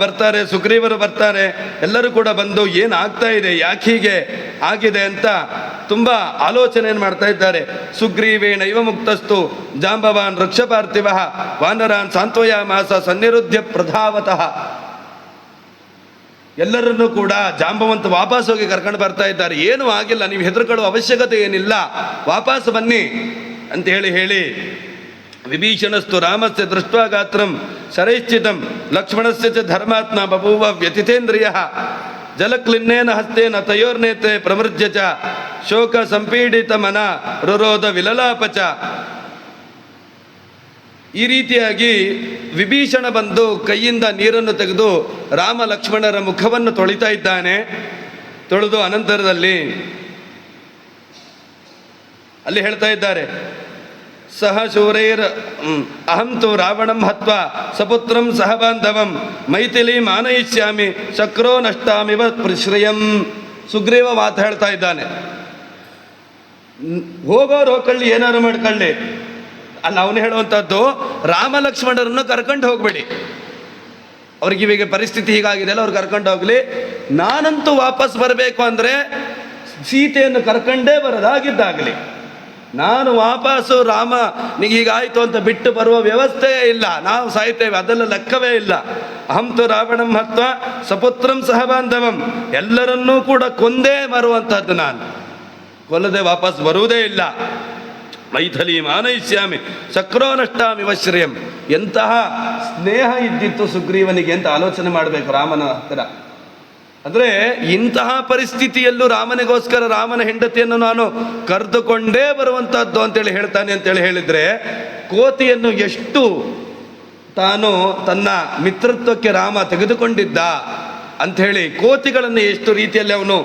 ಬರ್ತಾರೆ, ಸುಗ್ರೀವರು ಬರ್ತಾರೆ. ಎಲ್ಲರೂ ಕೂಡ ಬಂದು ಏನಾಗ್ತಾ ಇದೆ, ಯಾಕೆ ಹೀಗೆ ಆಗಿದೆ ಅಂತ ತುಂಬ ಆಲೋಚನೆಯನ್ನು ಮಾಡ್ತಾ ಇದ್ದಾರೆ. ಸುಗ್ರೀವೇಣ ಇವ ಮುಕ್ತಸ್ತು ಜಾಂಬವಾನ್ ವೃಕ್ಷಪಾರ್ಥಿವ ವಾನರಾನ್ ಸಾಂತ್ವಯಾಮಾಸ ಸನ್ನಿರುದ್ಧ ಪ್ರಧಾವತಃ. ಎಲ್ಲರನ್ನೂ ಕೂಡ ಜಾಂಬವಂತ ವಾಪಸ್ ಹೋಗಿ ಕರ್ಕೊಂಡು ಬರ್ತಾ ಇದ್ದಾರೆ. ಏನೂ ಆಗಿಲ್ಲ, ನೀವು ಹೆದರ್ಕೊಳ್ಳುವ ಅವಶ್ಯಕತೆ ಏನಿಲ್ಲ, ವಾಪಸ್ ಬನ್ನಿ ಅಂತ ಹೇಳಿ ವಿಭೀಷಣಸ್ತು ರಾಮಸ್ಯ ದೃಷ್ಟ್ವಾ ಗಾತ್ರಂ ಶರೈಶ್ಚಿತಂ ಲಕ್ಷ್ಮಣಸ್ಯ ಚ ಧರ್ಮಾತ್ಮ ಬಭೂವ ವ್ಯತಿತೇಂದ್ರಿಯ ಜಲಕ್ಲಿನ್ನೇನ ಹಸ್ತೇನ ತಯೋರ್ನೇತೆ ಪ್ರವೃಜ್ಯ ಚ ಶೋಕ ಸಂಪೀಡಿತ ಮನ ರುರೋಧ ವಿಲಲಾಪ ಚ. ಈ ರೀತಿಯಾಗಿ ವಿಭೀಷಣ ಬಂದು ಕೈಯಿಂದ ನೀರನ್ನು ತೆಗೆದು ರಾಮ ಲಕ್ಷ್ಮಣರ ಮುಖವನ್ನು ತೊಳಿತಾ ಇದ್ದಾನೆ. ತೊಳೆದು ಅನಂತರದಲ್ಲಿ ಅಲ್ಲಿ ಹೇಳ್ತಾ ಇದ್ದಾರೆ, ಸಹ ಶೂರೈರ್ ಅಹಂತು ರಾವಣಂ ಹತ್ವ ಸಪುತ್ರಂ ಸಹ ಬಾಂಧವಂ ಮೈಥಿಲಿ ಮಾನಯಿಷ್ಯಾಮಿ ಶಕ್ರೋ ನಷ್ಟಾಮಿವ ಶ್ರೇಯಂ. ಸುಗ್ರೀವ ಮಾತು ಹೇಳ್ತಾ ಇದ್ದಾನೆ, ಹೋಗೋರು ಹೋಗ್ಕೊಳ್ಳಿ, ಏನಾರು ಮಾಡ್ಕೊಳ್ಳಿ. ಅಲ್ಲ, ಅವನು ಹೇಳುವಂಥದ್ದು, ರಾಮ ಲಕ್ಷ್ಮಣರನ್ನು ಕರ್ಕೊಂಡು ಹೋಗ್ಬೇಡಿ, ಅವ್ರಿಗೆ ಇವಾಗ ಪರಿಸ್ಥಿತಿ ಹೀಗಾಗಿದೆ ಅಲ್ಲ, ಅವ್ರು ಕರ್ಕೊಂಡು ಹೋಗ್ಲಿ. ನಾನಂತೂ ವಾಪಸ್ ಬರಬೇಕು ಅಂದರೆ ಸೀತೆಯನ್ನು ಕರ್ಕೊಂಡೇ ಬರೋದಾಗಿದ್ದಾಗಲಿ. ನಾನು ವಾಪಸ್ಸು ರಾಮ ಹೀಗಾಯಿತು ಅಂತ ಬಿಟ್ಟು ಬರುವ ವ್ಯವಸ್ಥೆಯೇ ಇಲ್ಲ, ನಾವು ಸಾಯ್ತೇವೆ, ಅದೆಲ್ಲ ಲೆಕ್ಕವೇ ಇಲ್ಲ. ಅಹಂತು ರಾವಣಂ ಹತ್ವ ಸಪುತ್ರಂ ಸಹ ಬಾಂಧವಂ, ಎಲ್ಲರನ್ನೂ ಕೂಡ ಕೊಂದೇ ಬರುವಂಥದ್ದು, ನಾನು ಕೊಲ್ಲದೆ ವಾಪಸ್ ಬರುವುದೇ ಇಲ್ಲ. ಮೈಥಿಲಿ ಮಾನಯಿಷ್ಯಾಮಿ ಶಕ್ರೋ ನಷ್ಟಾಮಿವ ಶ್ರೇಯಂ. ಎಂತಹ ಸ್ನೇಹ ಇದ್ದಿತ್ತು ಸುಗ್ರೀವನಿಗೆ ಅಂತ ಆಲೋಚನೆ ಮಾಡಬೇಕು ರಾಮನ ಹತ್ತಿರ. ಅಂದರೆ ಇಂತಹ ಪರಿಸ್ಥಿತಿಯಲ್ಲೂ ರಾಮನಿಗೋಸ್ಕರ ರಾಮನ ಹೆಂಡತಿಯನ್ನು ನಾನು ಕರೆದುಕೊಂಡೇ ಬರುವಂಥದ್ದು ಅಂತೇಳಿ ಹೇಳ್ತಾನೆ ಅಂತೇಳಿ ಹೇಳಿದರೆ, ಕೋತಿಯನ್ನು ಎಷ್ಟು ತಾನು ತನ್ನ ಮಿತ್ರತ್ವಕ್ಕೆ ರಾಮ ತೆಗೆದುಕೊಂಡಿದ್ದ ಅಂಥೇಳಿ, ಕೋತಿಗಳನ್ನು ಎಷ್ಟು ರೀತಿಯಲ್ಲಿ ಅವನು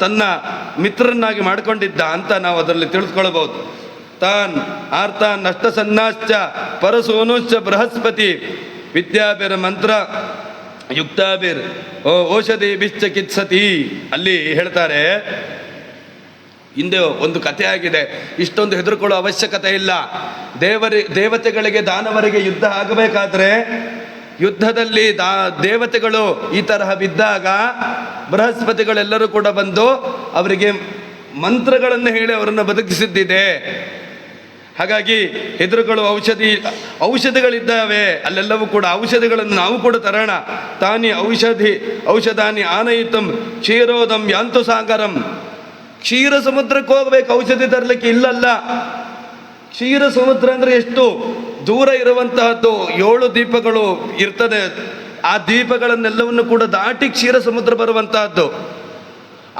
ತನ್ನ ಮಿತ್ರರನ್ನಾಗಿ ಮಾಡಿಕೊಂಡಿದ್ದ ಅಂತ ನಾವು ಅದರಲ್ಲಿ ತಿಳಿದುಕೊಳ್ಬಹುದು. ತಾನ್ ಆರ್ತಾನ್ ನಷ್ಟ ಸನ್ನಾಶ್ಚ ಪರಸೋನುಶ್ಚ ಬೃಹಸ್ಪತಿ ವಿದ್ಯಾಭಿರ ಮಂತ್ರ ಯುಕ್ತಾಭಿರ್ ಔಷಧಿ ಬಿಶ್ಚಿಕಿತ್ಸತಿ. ಅಲ್ಲಿ ಹೇಳ್ತಾರೆ, ಹಿಂದೆ ಒಂದು ಕಥೆ ಆಗಿದೆ, ಇಷ್ಟೊಂದು ಹೆದರ್ಕೊಳ್ಳೋ ಅವಶ್ಯಕತೆ ಇಲ್ಲ. ದೇವತೆಗಳಿಗೆ ದಾನವರಿಗೆ ಯುದ್ಧ ಆಗಬೇಕಾದ್ರೆ, ಯುದ್ಧದಲ್ಲಿ ದೇವತೆಗಳು ಈ ತರಹ ಬಿದ್ದಾಗ ಬೃಹಸ್ಪತಿಗಳೆಲ್ಲರೂ ಕೂಡ ಬಂದು ಅವರಿಗೆ ಮಂತ್ರಗಳನ್ನು ಹೇಳಿ ಅವರನ್ನು ಬದುಕಿಸಿದ್ದಿದೆ. ಹಾಗಾಗಿ ಹೆದರುಗಳು ಔಷಧಿಗಳಿದ್ದಾವೆ, ಅಲ್ಲೆಲ್ಲವೂ ಕೂಡ ಔಷಧಿಗಳನ್ನು ನಾವು ಕೂಡ ತರೋಣ. ತಾನಿ ಔಷಧಾನಿ ಆನಯಿತಂ ಕ್ಷೀರೋದಂ ಯಾಂತು ಸಾಗರಂ. ಕ್ಷೀರ ಸಮುದ್ರಕ್ಕೆ ಹೋಗ್ಬೇಕು ಔಷಧಿ ತರಲಿಕ್ಕೆ, ಇಲ್ಲಲ್ಲ. ಕ್ಷೀರ ಸಮುದ್ರ ಅಂದರೆ ಎಷ್ಟು ದೂರ ಇರುವಂತಹದ್ದು, 7 ದ್ವೀಪಗಳು ಇರ್ತದೆ. ಆ ದ್ವೀಪಗಳನ್ನೆಲ್ಲವನ್ನು ಕೂಡ ದಾಟಿ ಕ್ಷೀರ ಸಮುದ್ರ ಬರುವಂತಹದ್ದು.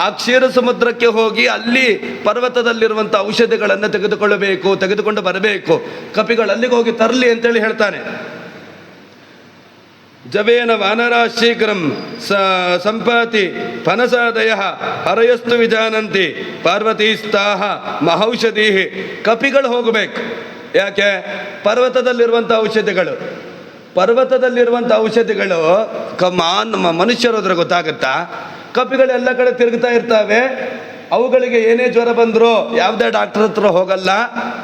ಆ ಕ್ಷೀರ ಸಮುದ್ರಕ್ಕೆ ಹೋಗಿ ಅಲ್ಲಿ ಪರ್ವತದಲ್ಲಿರುವಂಥ ಔಷಧಿಗಳನ್ನು ತೆಗೆದುಕೊಂಡು ಬರಬೇಕು. ಕಪಿಗಳು ಅಲ್ಲಿಗೆ ಹೋಗಿ ತರಲಿ ಅಂತೇಳಿ ಹೇಳ್ತಾನೆ. ಜವೇನ ವಾನರ ಶೀಘ್ರಂ ಸಂಪಾತಿ ಫನಸಾದಯ ಹರಯಸ್ತು ವಿಜಾನಂತಿ ಪಾರ್ವತೀಸ್ತಾಹ ಮಹೌಷಧಿ. ಕಪಿಗಳು ಹೋಗಬೇಕು. ಯಾಕೆ? ಪರ್ವತದಲ್ಲಿರುವಂಥ ಔಷಧಿಗಳು ಮನುಷ್ಯರು ಹೋದ್ರೆ ಗೊತ್ತಾಗುತ್ತಾ? ಕಪಿಗಳು ಎಲ್ಲ ಕಡೆ ತಿರುಗ್ತಾ ಇರ್ತವೆ. ಅವುಗಳಿಗೆ ಏನೇ ಜ್ವರ ಬಂದರೂ ಯಾವುದೇ ಡಾಕ್ಟರ್ ಹತ್ರ ಹೋಗಲ್ಲ,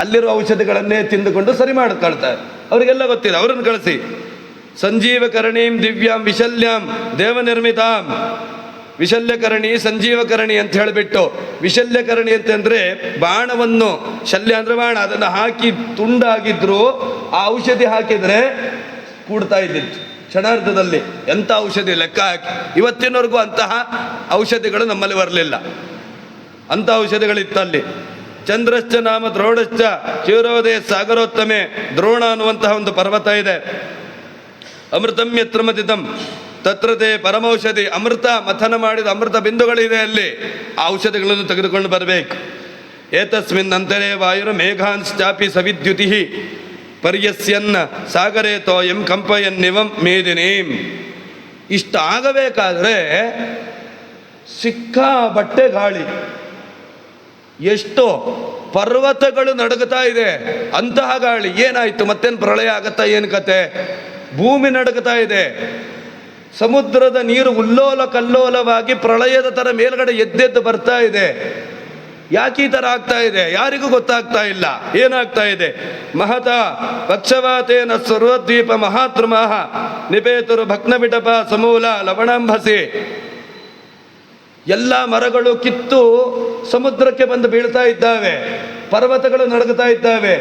ಅಲ್ಲಿರುವ ಔಷಧಿಗಳನ್ನೇ ತಿಂದುಕೊಂಡು ಸರಿ ಮಾಡ್ಕೊಳ್ತಾರೆ. ಅವರಿಗೆಲ್ಲ ಗೊತ್ತಿಲ್ಲ, ಅವರನ್ನು ಕಳಿಸಿ. ಸಂಜೀವಕರಣೀಂ ದಿವ್ಯಾಂ ವಿಶಲ್ಯಾಂ ದೇವನಿರ್ಮಿತಾಂ. ವಿಶಲ್ಯಕರಣಿ ಸಂಜೀವಕರಣಿ ಅಂತ ಹೇಳಿಬಿಟ್ಟು, ವಿಶಲ್ಯಕರಣಿ ಅಂತಂದರೆ ಬಾಣವನ್ನು, ಶಲ್ಯ ಅಂದರೆ ಬಾಣ, ಅದನ್ನು ಹಾಕಿ ತುಂಡಾಗಿದ್ರು ಆ ಔಷಧಿ ಹಾಕಿದರೆ ಕೂಡ್ತಾ ಇದ್ದಿತ್ತು ಕ್ಷಣಾರ್ಧದಲ್ಲಿ. ಎಂಥ ಔಷಧಿ ಲೆಕ್ಕ ಹಾಕಿ. ಇವತ್ತಿನವರೆಗೂ ಅಂತಹ ಔಷಧಿಗಳು ನಮ್ಮಲ್ಲಿ ಬರಲಿಲ್ಲ. ಅಂಥ ಔಷಧಿಗಳಿತ್ತಲ್ಲಿ. ಚಂದ್ರಶ್ಚ ನಾಮ ದ್ರೋಣಶ್ಚ ಕ್ಷೀರೋದಯ ಸಾಗರೋತ್ತಮೆ. ದ್ರೋಣ ಅನ್ನುವಂತಹ ಒಂದು ಪರ್ವತ ಇದೆ. ಅಮೃತಂ ಯತ್ರ ಮಥಿತಂ ತತ್ರತೆ ಪರಮೌಷಧಿ. ಅಮೃತ ಮಥನ ಮಾಡಿದ ಅಮೃತ ಬಿಂದುಗಳಿದೆ ಅಲ್ಲಿ. ಆ ಔಷಧಿಗಳನ್ನು ತೆಗೆದುಕೊಂಡು ಬರಬೇಕು. ಏತಸ್ಮಿನ್ ಅಂತರೇ ವಾಯುರು ಮೇಘಾಂಶ್ಚಾಪಿ ಸವಿದ್ಯುತಿ ಪರ್ಯಸ್ಯನ್ನ ಸಾಗರೇ ತೋಯಂ ಕಂಪಯನ್ನಿವಂ ಮೇದಿನೀಂ. ಇಷ್ಟ ಆಗಬೇಕಾದ್ರೆ ಸಿಕ್ಕಾಬಟ್ಟೆ ಗಾಳಿ, ಎಷ್ಟೋ ಪರ್ವತಗಳು ನಡುಗುತ್ತಾ ಇದೆ. ಅಂತಹ ಗಾಳಿ ಏನಾಯ್ತು? ಮತ್ತೇನು ಪ್ರಳಯ ಆಗತ್ತಾ? ಏನು ಕತೆ? ಭೂಮಿ ನಡುಗುತ್ತಾ ಇದೆ. ಸಮುದ್ರದ ನೀರು ಉಲ್ಲೋಲ ಕಲ್ಲೋಲವಾಗಿ ಪ್ರಳಯದ ಥರ ಮೇಲ್ಗಡೆ ಎದ್ದೆದ್ದು ಬರ್ತಾ ಇದೆ. ಯಾಕೆ ಈ ಥರ ಆಗ್ತಾ ಇದೆ? ಯಾರಿಗೂ ಗೊತ್ತಾಗ್ತಾ ಇಲ್ಲ ಏನಾಗ್ತಾ ಇದೆ. ಮಹತ ಪಕ್ಷವಾತೇನ ಸರ್ವದ್ವೀಪ ಮಹಾದ್ರುಮಃ ನಿಪೇತರು ಭಗ್ನಬಿಟಪ ಸಮೂಲ ಲವಣಾಂಬಸಿ. ಎಲ್ಲ ಮರಗಳು ಕಿತ್ತು ಸಮುದ್ರಕ್ಕೆ ಬಂದು ಬೀಳ್ತಾ ಇದ್ದಾವೆ. ಪರ್ವತಗಳು ನಡುಗುತ್ತಾ ಇದ್ದಾವೆ.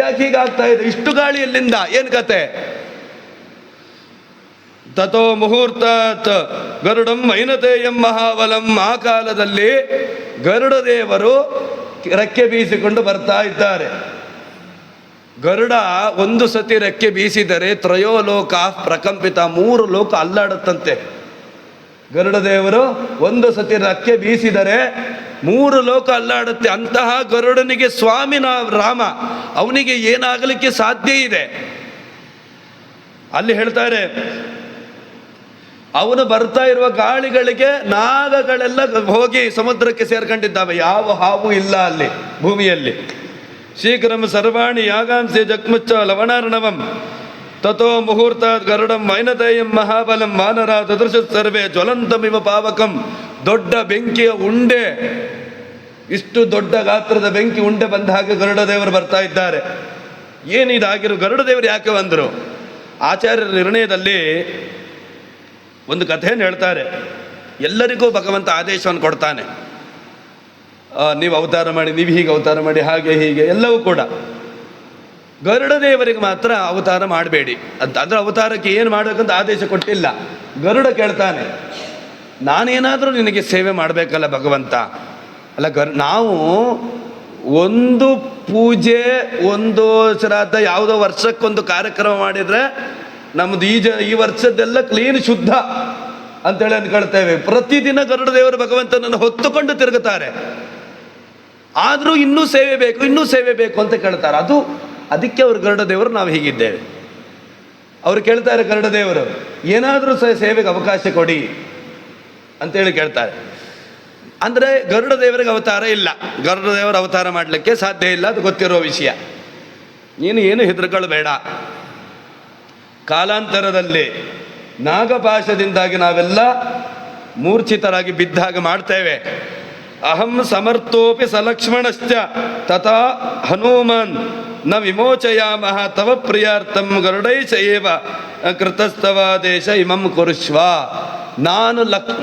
ಯಾಕೆ ಹೀಗಾಗ್ತಾ ಇದೆ? ಇಷ್ಟು ಗಾಳಿ ಎಲ್ಲಿಂದ? ಏನು ಕತೆ? ತಥೋ ಮುಹೂರ್ತಾತ್ ಗರುಡಂ ವೈನತೇಯಂ ಮಹಾಬಲಂ. ಆ ಕಾಲದಲ್ಲಿ ಗರುಡ ದೇವರು ರೆಕ್ಕೆ ಬೀಸಿಕೊಂಡು ಬರ್ತಾ ಇದ್ದಾರೆ. ಗರುಡ ಒಂದು ಸತಿ ರೆಕ್ಕೆ ಬೀಸಿದರೆ ತ್ರಯೋಲೋಕ ಪ್ರಕಂಪಿತ, 3 ಲೋಕ ಅಲ್ಲಾಡುತ್ತಂತೆ. ಗರುಡ ದೇವರು ಒಂದು ಸತಿ ರೆಕ್ಕೆ ಬೀಸಿದರೆ 3 ಲೋಕ ಅಲ್ಲಾಡುತ್ತೆ. ಅಂತಹ ಗರುಡನಿಗೆ ಸ್ವಾಮಿ ರಾಮ, ಅವನಿಗೆ ಏನಾಗಲಿಕ್ಕೆ ಸಾಧ್ಯ ಇದೆ? ಅಲ್ಲಿ ಹೇಳ್ತಾರೆ, ಅವನು ಬರ್ತಾ ಇರುವ ಗಾಳಿಗಳಿಗೆ ನಾಗಗಳೆಲ್ಲ ಹೋಗಿ ಸಮುದ್ರಕ್ಕೆ ಸೇರ್ಕೊಂಡಿದ್ದಾವೆ. ಯಾವ ಹಾವು ಇಲ್ಲ ಅಲ್ಲಿ ಭೂಮಿಯಲ್ಲಿ. ಶೀಘ್ರಂ ಸರ್ವಾಣಿ ಯಾಗಾಂಸಿ ಜಗ್ಮುಚ್ಚ ಲವಣಾರ್ಣವಂ ತಥೋ ಮುಹೂರ್ತಾತ್ ಗರುಡಂ ವೈನತೇಯಂ ಮಹಾಬಲಂ ವಾನರ ದದೃಶ ಸರ್ವೇ ಜ್ವಲಂತಮಿವ ಪಾವಕಂ. ದೊಡ್ಡ ಬೆಂಕಿಯ ಉಂಡೆ, ಇಷ್ಟು ದೊಡ್ಡ ಗಾತ್ರದ ಬೆಂಕಿ ಉಂಡೆ ಬಂದ ಹಾಗೆ ಗರುಡ ದೇವರು ಬರ್ತಾ ಇದ್ದಾರೆ. ಏನಿದಾಗಿರು? ಗರುಡ ದೇವರು ಯಾಕೆ ಬಂದರು? ಆಚಾರ್ಯರ ನಿರ್ಣಯದಲ್ಲಿ ಒಂದು ಕಥೆಯನ್ನು ಹೇಳ್ತಾರೆ. ಎಲ್ಲರಿಗೂ ಭಗವಂತ ಆದೇಶವನ್ನು ಕೊಡ್ತಾನೆ, ನೀವು ಅವತಾರ ಮಾಡಿ, ನೀವು ಹೀಗೆ ಅವತಾರ ಮಾಡಿ, ಹಾಗೆ ಹೀಗೆ ಎಲ್ಲವೂ ಕೂಡ. ಗರುಡ ದೇವರಿಗೆ ಮಾತ್ರ ಅವತಾರ ಮಾಡಬೇಡಿ ಅಂತ, ಅಂದರೆ ಅವತಾರಕ್ಕೆ ಏನು ಮಾಡಬೇಕಂತ ಆದೇಶ ಕೊಟ್ಟಿಲ್ಲ. ಗರುಡ ಕೇಳ್ತಾನೆ, ನಾನೇನಾದರೂ ನಿನಗೆ ಸೇವೆ ಮಾಡಬೇಕಲ್ಲ ಭಗವಂತ. ಅಲ್ಲ, ನಾವು ಒಂದು ಪೂಜೆ, ಒಂದು ಶ್ರಾದ್ದ, ಯಾವುದೋ ವರ್ಷಕ್ಕೊಂದು ಕಾರ್ಯಕ್ರಮ ಮಾಡಿದರೆ ನಮ್ಮದು ಈ ವರ್ಷದ್ದೆಲ್ಲ ಕ್ಲೀನ್ ಶುದ್ಧ ಅಂತೇಳಿ ಅನ್ಕೊಳ್ತೇವೆ. ಪ್ರತಿದಿನ ಗರುಡ ದೇವರು ಭಗವಂತನನ್ನು ಹೊತ್ತುಕೊಂಡು ತಿರುಗುತ್ತಾರೆ. ಆದರೂ ಇನ್ನೂ ಸೇವೆ ಬೇಕು, ಇನ್ನೂ ಸೇವೆ ಬೇಕು ಅಂತ ಕೇಳ್ತಾರೆ. ಅದಕ್ಕೆ ಅವರು ಗರುಡ ದೇವರು ನಾವು ಹೀಗಿದ್ದೇವೆ. ಅವರು ಕೇಳ್ತಾರೆ, ಗರುಡ ದೇವರು ಏನಾದರೂ ಸೇವೆಗೆ ಅವಕಾಶ ಕೊಡಿ ಅಂತೇಳಿ ಕೇಳ್ತಾರೆ. ಅಂದರೆ ಗರುಡ ದೇವರಿಗೆ ಅವತಾರ ಇಲ್ಲ, ಗರುಡ ದೇವರ ಅವತಾರ ಮಾಡಲಿಕ್ಕೆ ಸಾಧ್ಯ ಇಲ್ಲ, ಅದು ಗೊತ್ತಿರೋ ವಿಷಯ. ನೀನು ಏನು ಹೆದರ್ಕೊಳ್ಬೇಡ. ಕಾಲಾಂತರದಲ್ಲಿ ನಾಗಪಾಶದಿಂದಾಗಿ ನಾವೆಲ್ಲ ಮೂರ್ಛಿತರಾಗಿ ಬಿದ್ದಾಗ ಮಾಡ್ತೇವೆ. ಅಹಂ ಸಮರ್ಥೋಪಿ ಸಲಕ್ಷ್ಮಣಶ್ಚ ತಥಾ ಹನುಮಾನ್ ನ ವಿಮೋಚಯಾಮಃ ತವ ಪ್ರಿಯಾರ್ಥಂ ಗರುಡೈಷ ಏವ ಕೃತಸ್ತವಾದೇಶ ಇಮಂ ಕುರುಷ್ವ.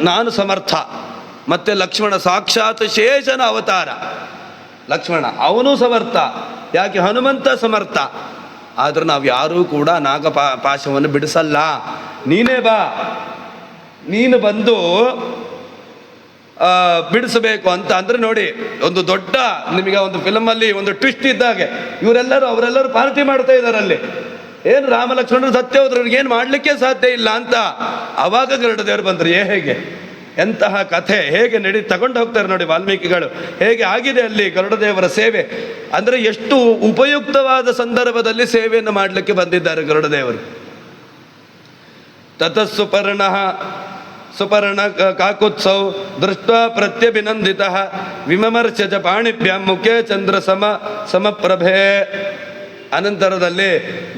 ನಾನು ಸಮರ್ಥ, ಮತ್ತೆ ಲಕ್ಷ್ಮಣ ಸಾಕ್ಷಾತ್ ಶೇಷನ ಅವತಾರ. ಲಕ್ಷ್ಮಣ ಅವನು ಸಮರ್ಥ, ಯಾಕೆ ಹನುಮಂತ ಸಮರ್ಥ. ಆದರೂ ನಾವು ಯಾರೂ ಕೂಡ ಪಾಶವನ್ನು ಬಿಡಿಸಲ್ಲ. ನೀನೇ ಬಾ, ನೀನು ಬಂದು ಬಿಡಿಸಬೇಕು ಅಂತ. ಅಂದರೆ ನೋಡಿ, ಒಂದು ದೊಡ್ಡ ನಿಮಗೆ ಒಂದು ಫಿಲಮಲ್ಲಿ ಒಂದು ಟ್ವಿಸ್ಟ್ ಇದ್ದಾಗೆ ಅವರೆಲ್ಲರೂ ಪಾರ್ಟಿ ಮಾಡ್ತಾ ಇದ್ದಾರೆ ಅಲ್ಲಿ. ಏನು ರಾಮ ಲಕ್ಷ್ಮಣರು ಸತ್ಯ ಹೋದ್ರು, ಅವ್ರಿಗೇನು ಮಾಡಲಿಕ್ಕೆ ಸಾಧ್ಯ ಇಲ್ಲ ಅಂತ. ಆವಾಗ ಗರುಡ ದೇವರು ಬಂದರು. ಹೇಗೆ ಎಂತಹ ಕಥೆ, ಹೇಗೆ ತಗೊಂಡು ಹೋಗ್ತಾರೆ ನೋಡಿ ವಾಲ್ಮೀಕಿಗಳು. ಹೇಗೆ ಆಗಿದೆ ಅಲ್ಲಿ ಗರುಡ ದೇವರ ಸೇವೆ. ಅಂದರೆ ಎಷ್ಟು ಉಪಯುಕ್ತವಾದ ಸಂದರ್ಭದಲ್ಲಿ ಸೇವೆಯನ್ನು ಮಾಡಲಿಕ್ಕೆ ಬಂದಿದ್ದಾರೆ ಗರುಡ ದೇವರು. ಸುಪರ್ಣ ಕಾಕುತ್ಸವ್ ದೃಷ್ಟ ಪ್ರತ್ಯಭಿನಂದಿತ ವಿಮರ್ಶ ಚ ಪಾಣಿಭ್ಯಾಂ ಮುಖೇ ಚಂದ್ರ ಸಮಪ್ರಭೆ. ಅನಂತರದಲ್ಲಿ